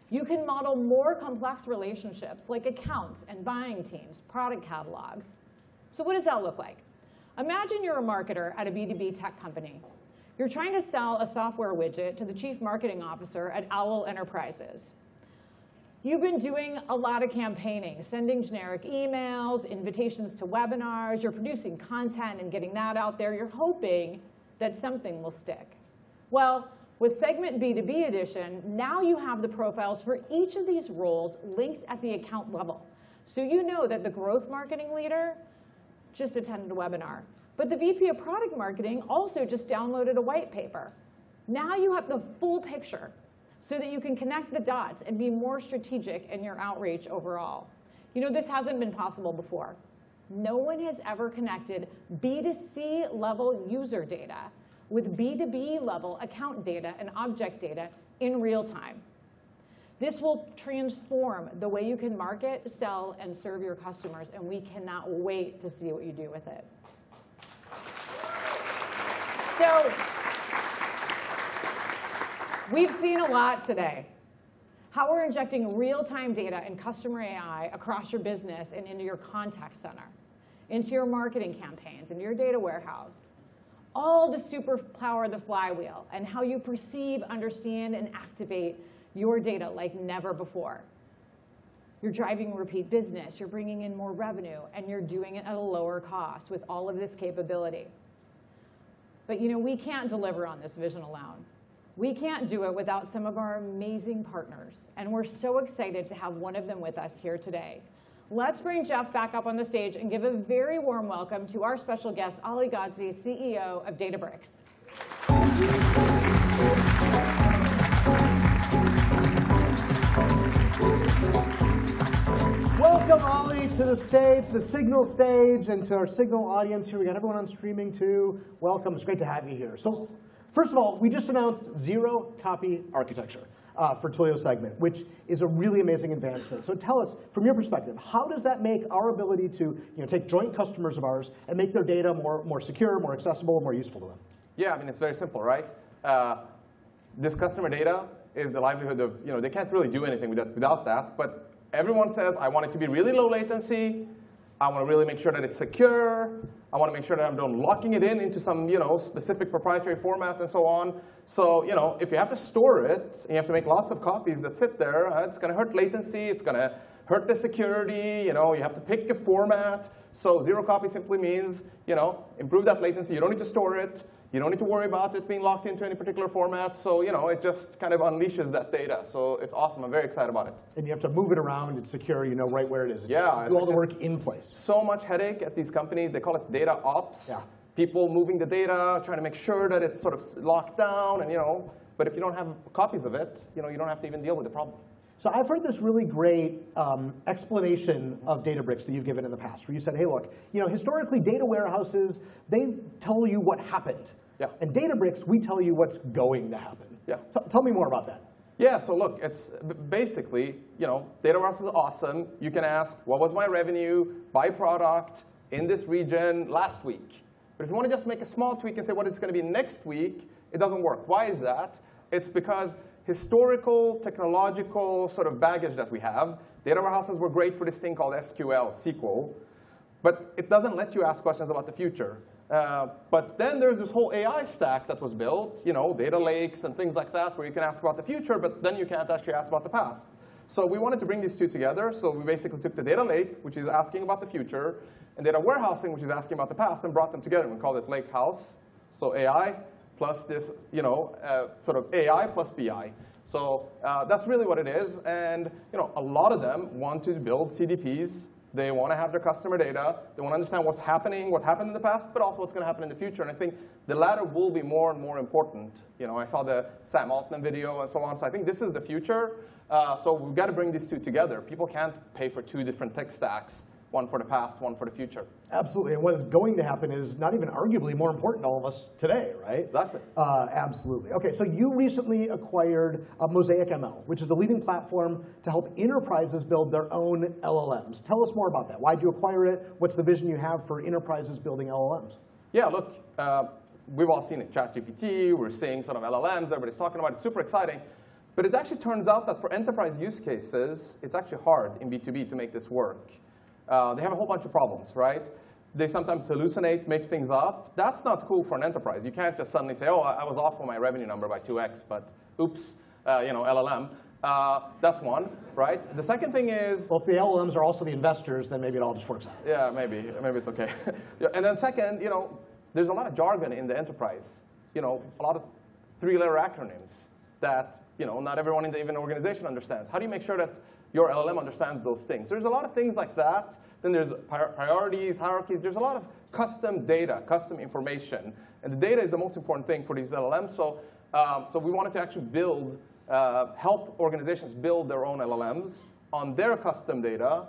J: You can model more complex relationships like accounts and buying teams, product catalogs. So what does that look like? Imagine you're a marketer at a B2B tech company. You're trying to sell a software widget to the chief marketing officer at Owl Enterprises. You've been doing a lot of campaigning, sending generic emails, invitations to webinars. You're producing content and getting that out there. You're hoping that something will stick. Well, with Segment B2B Edition, now you have the profiles for each of these roles linked at the account level. So you know that the growth marketing leader just attended a webinar. But the VP of product marketing also just downloaded a white paper. Now you have the full picture so that you can connect the dots and be more strategic in your outreach overall. You know, this hasn't been possible before. No one has ever connected B2C level user data with B2B level account data and object data in real time. This will transform the way you can market, sell, and serve your customers, and we cannot wait to see what you do with it. So, we've seen a lot today. How we're injecting real-time data and CustomerAI across your business and into your contact center, into your marketing campaigns, into your data warehouse, all to superpower the flywheel and how you perceive, understand, and activate your data like never before. You're driving repeat business, you're bringing in more revenue, and you're doing it at a lower cost with all of this capability. But you know, we can't deliver on this vision alone. We can't do it without some of our amazing partners, and we're so excited to have one of them with us here today. Let's bring Jeff back up on the stage and give a very warm welcome to our special guest, Ali Ghodsi, CEO of Databricks.
B: Welcome, Ali, to the stage, the Signal stage, and to our Signal audience here. We got everyone on streaming, too. Welcome. It's great to have you here. So, first of all, we just announced zero-copy architecture for Twilio Segment, which is a really amazing advancement. So tell us, from your perspective, how does that make our ability to take joint customers of ours and make their data more secure, more accessible, more useful to them?
N: Yeah, I mean, it's very simple, right? This customer data is the livelihood of, they can't really do anything without that. But everyone says, I want it to be really low latency. I want to really make sure that it's secure. I want to make sure that I'm not locking it into some specific proprietary format and so on. So if you have to store it, and you have to make lots of copies that sit there, it's going to hurt latency. It's going to hurt the security. You have to pick a format. So zero copy simply means improve that latency. You don't need to store it. You don't need to worry about it being locked into any particular format. So it just kind of unleashes that data. So it's awesome. I'm very excited about it.
B: And you have to move it around. It's secure. You know right where it is.
N: Yeah.
B: Do all the work in place.
N: So much headache at these companies. They call it data ops. Yeah. People moving the data, trying to make sure that it's sort of locked down. And but if you don't have copies of it, you don't have to even deal with the problem.
B: So I've heard this really great explanation of Databricks that you've given in the past, where you said, hey, look, historically data warehouses, they tell you what happened.
N: Yeah.
B: And Databricks, we tell you what's going to happen.
N: Yeah.
B: Tell me more about that.
N: Yeah, so look, it's basically, data warehouse is awesome. You can ask, what was my revenue by product in this region last week? But if you want to just make a small tweak and say what it's going to be next week, it doesn't work. Why is that? It's because historical, technological sort of baggage that we have. Data warehouses were great for this thing called SQL, but it doesn't let you ask questions about the future. But then there's this whole AI stack that was built, data lakes and things like that, where you can ask about the future, but then you can't actually ask about the past. So we wanted to bring these two together. So we basically took the data lake, which is asking about the future, and data warehousing, which is asking about the past, and brought them together. We called it Lake House. So AI plus this, sort of AI plus BI. So that's really what it is. And a lot of them want to build CDPs. They want to have their customer data. They want to understand what's happening, what happened in the past, but also what's going to happen in the future. And I think the latter will be more and more important. I saw the Sam Altman video and so on. So I think this is the future. So we've got to bring these two together. People can't pay for two different tech stacks, one for the past, one for the future.
B: Absolutely. And what is going to happen is not even arguably more important to all of us today, right?
N: Exactly.
B: Absolutely. OK, so you recently acquired Mosaic ML, which is the leading platform to help enterprises build their own LLMs. Tell us more about that. Why did you acquire it? What's the vision you have for enterprises building LLMs?
N: Yeah, look, we've all seen it. ChatGPT, we're seeing sort of LLMs. Everybody's talking about it. It's super exciting. But it actually turns out that for enterprise use cases, it's actually hard in B2B to make this work. They have a whole bunch of problems, right? They sometimes hallucinate, make things up. That's not cool for an enterprise. You can't just suddenly say, oh, I was off on my revenue number by 2x, but oops, LLM. That's one, right? The second thing is...
B: Well, if the LLMs are also the investors, then maybe it all just works out.
N: Yeah, maybe it's okay. And then second, there's a lot of jargon in the enterprise. A lot of three-letter acronyms that not everyone in the even organization understands. How do you make sure that your LLM understands those things? There's a lot of things like that. Then there's priorities, hierarchies. There's a lot of custom data, custom information. And the data is the most important thing for these LLMs. So we wanted to actually help organizations build their own LLMs on their custom data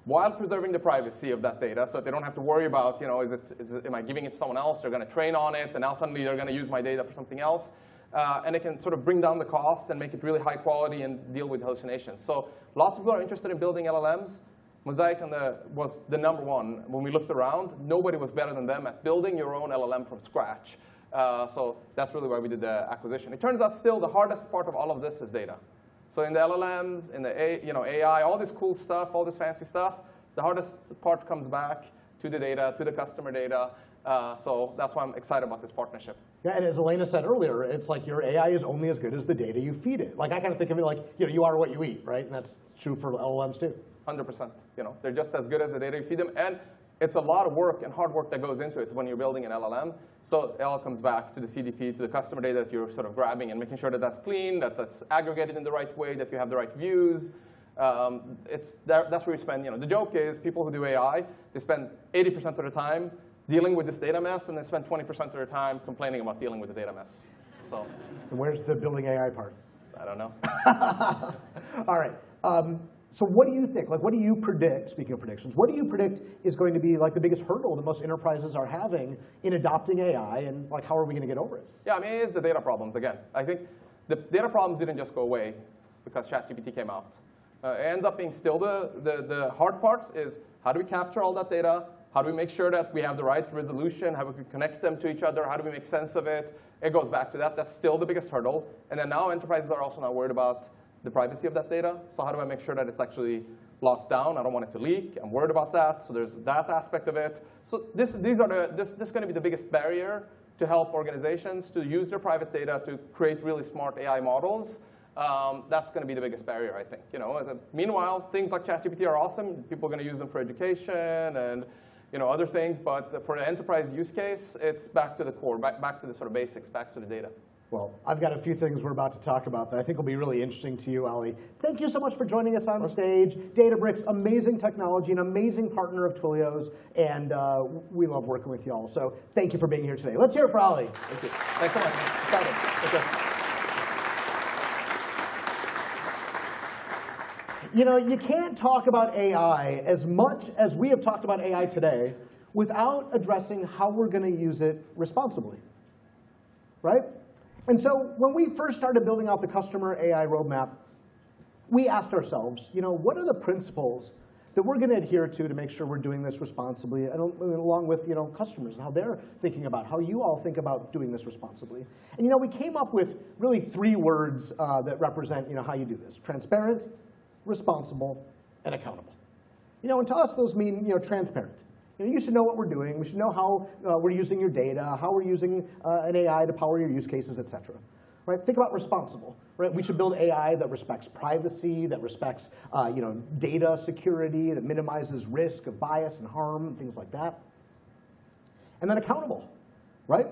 N: while preserving the privacy of that data so that they don't have to worry about, am I giving it to someone else? They're going to train on it, and now suddenly they're going to use my data for something else. And it can sort of bring down the cost and make it really high quality and deal with hallucinations. So lots of people are interested in building LLMs. Mosaic was the number one. When we looked around, nobody was better than them at building your own LLM from scratch. So that's really why we did the acquisition. It turns out still the hardest part of all of this is data. So in the LLMs, in the AI, all this cool stuff, all this fancy stuff, the hardest part comes back to the data, to the customer data. So that's why I'm excited about this partnership.
B: Yeah, and as Elena said earlier, it's like your AI is only as good as the data you feed it. Like I kind of think of it like you are what you eat, right? And that's true for LLMs too.
N: 100%. They're just as good as the data you feed them, and it's a lot of work and hard work that goes into it when you're building an LLM. So it all comes back to the CDP, to the customer data that you're sort of grabbing and making sure that that's clean, that that's aggregated in the right way, that you have the right views. That's where you spend. The joke is people who do AI, they spend 80% of their time dealing with this data mess, and they spend 20% of their time complaining about dealing with the data mess. So.
B: And where's the building AI part?
N: I don't know.
B: All right. So what do you think? Like, what do you predict, speaking of predictions, what do you predict is going to be like the biggest hurdle that most enterprises are having in adopting AI, and like how are we going to get over it?
N: Yeah, it is the data problems again. I think the data problems didn't just go away because ChatGPT came out. It ends up being still the hard parts is how do we capture all that data? How do we make sure that we have the right resolution? How do we connect them to each other? How do we make sense of it? It goes back to that. That's still the biggest hurdle. And then now enterprises are also not worried about the privacy of that data. So how do I make sure that it's actually locked down? I don't want it to leak. I'm worried about that. So there's that aspect of it. So this is going to be the biggest barrier to help organizations to use their private data to create really smart AI models. That's going to be the biggest barrier, I think. Meanwhile, things like ChatGPT are awesome. People are going to use them for education and other things. But for the enterprise use case, it's back to the core, back to the sort of basics, back to the data.
B: Well, I've got a few things we're about to talk about that I think will be really interesting to you, Ali. Thank you so much for joining us on stage. Databricks, amazing technology, an amazing partner of Twilio's, and we love working with y'all. So thank you for being here today. Let's hear it for Ali.
N: Thank you. Thanks so much. Excited. Okay.
B: You can't talk about AI as much as we have talked about AI today without addressing how we're going to use it responsibly, right? And so when we first started building out the CustomerAI roadmap, we asked ourselves, what are the principles that we're going to adhere to make sure we're doing this responsibly, and along with customers and how they're thinking about how you all think about doing this responsibly. And we came up with really 3 words that represent how you do this: transparent, responsible, and accountable. And to us, those mean transparent. You should know what we're doing. We should know how we're using your data, how we're using an AI to power your use cases, et cetera. Right? Think about responsible. Right? We should build AI that respects privacy, that respects data security, that minimizes risk of bias and harm, things like that. And then accountable. Right?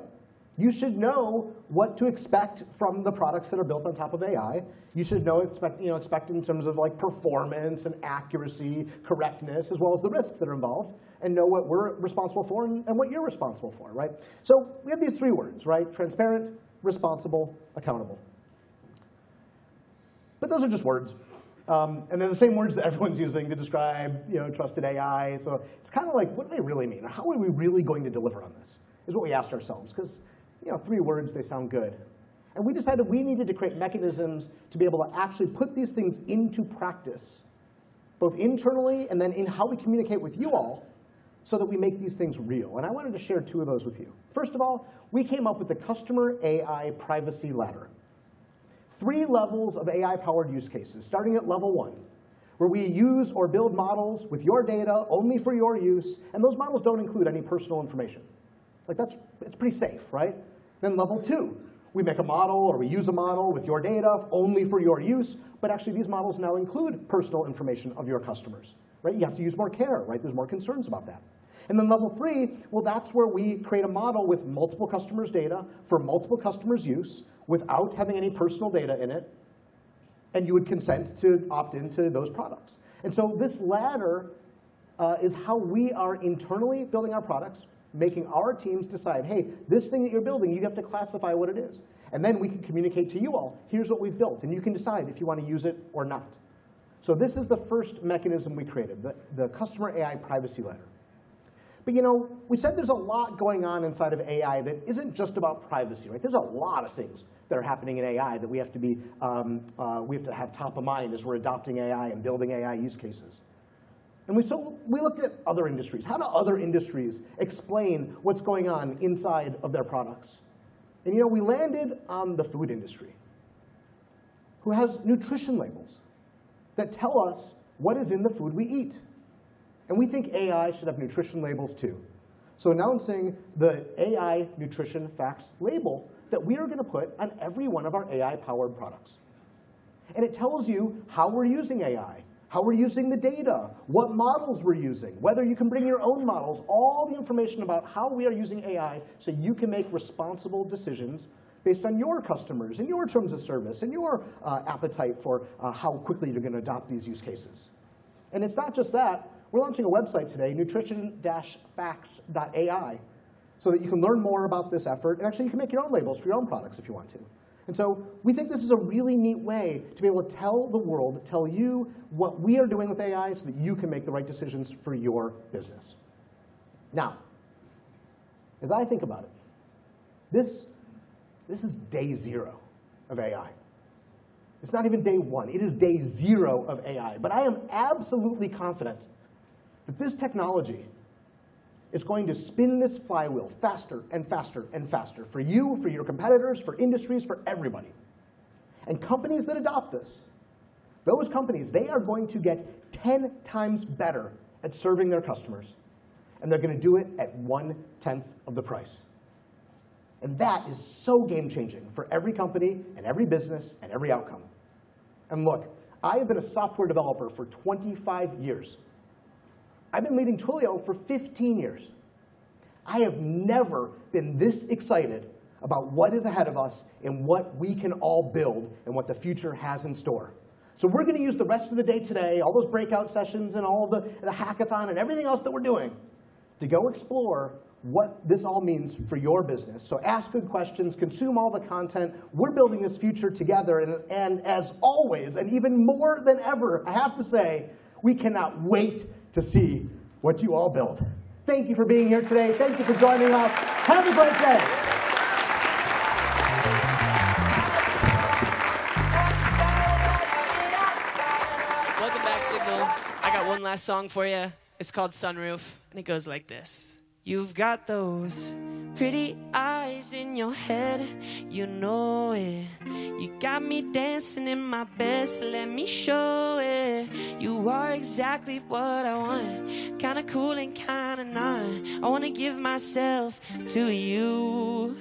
B: You should know what to expect from the products that are built on top of AI. You should expect in terms of like performance and accuracy, correctness, as well as the risks that are involved, and know what we're responsible for and what you're responsible for, right? So we have these 3 words, right? Transparent, responsible, accountable. But those are just words. And they're the same words that everyone's using to describe trusted AI. So it's kind of like, what do they really mean? Or how are we really going to deliver on this, is what we asked ourselves. Because 3 words, they sound good. And we decided we needed to create mechanisms to be able to actually put these things into practice, both internally and then in how we communicate with you all, so that we make these things real. And I wanted to share 2 of those with you. First of all, we came up with the CustomerAI Privacy Ladder. 3 levels of AI-powered use cases, starting at level 1, where we use or build models with your data only for your use, and those models don't include any personal information. Like it's pretty safe, right? Then level 2, We make a model or we use a model with your data only for your use, but actually these models now include personal information of your customers, right? You have to use more care, right? There's more concerns about that. And then level 3, well, that's where we create a model with multiple customers' data for multiple customers' use without having any personal data in it, and you would consent to opt into those products. And so this ladder is how we are internally building our products, making our teams decide, hey, this thing that you're building, you have to classify what it is. And then we can communicate to you all, here's what we've built, and you can decide if you want to use it or not. So this is the first mechanism we created, the CustomerAI privacy ladder. But you know, we said there's a lot going on inside of AI that isn't just about privacy, right? There's a lot of things that are happening in AI that we have to have top of mind as we're adopting AI and building AI use cases. And we looked at other industries. How do other industries explain what's going on inside of their products? And you know, we landed on the food industry, who has nutrition labels that tell us what is in the food we eat. And we think AI should have nutrition labels too. So announcing the AI nutrition facts label that we are going to put on every one of our AI-powered products. And it tells you how we're using AI, how we're using the data, what models we're using, whether you can bring your own models, all the information about how we are using AI so you can make responsible decisions based on your customers and your terms of service and your appetite for how quickly you're going to adopt these use cases. And it's not just that. We're launching a website today, nutrition-facts.ai, so that you can learn more about this effort, and actually you can make your own labels for your own products if you want to. And so we think this is a really neat way to be able to tell the world, tell you what we are doing with AI so that you can make the right decisions for your business. Now, as I think about it, this is day 0 of AI. It's not even day 1. It is day 0 of AI. But I am absolutely confident that this technology is going to spin this flywheel faster and faster and faster for you, for your competitors, for industries, for everybody. And companies that adopt this, those companies, they are going to get 10 times better at serving their customers. And they're going to do it at 1/10 of the price. And that is so game-changing for every company and every business and every outcome. And look, I have been a software developer for 25 years. I've been leading Twilio for 15 years. I have never been this excited about what is ahead of us and what we can all build and what the future has in store. So we're going to use the rest of the day today, all those breakout sessions and all the hackathon and everything else that we're doing, to go explore what this all means for your business. So ask good questions, consume all the content. We're building this future together, and as always, and even more than ever, I have to say, we cannot wait to see what you all build. Thank you for being here today. Thank you for joining us. Have a great day.
O: Welcome back, Signal. I got one last song for you. It's called Sunroof, and it goes like this. You've got those pretty eyes in your head, you know it. You got me dancing in my best, let me show it. You are exactly what I want, kinda cool and kinda not. I wanna give myself to you.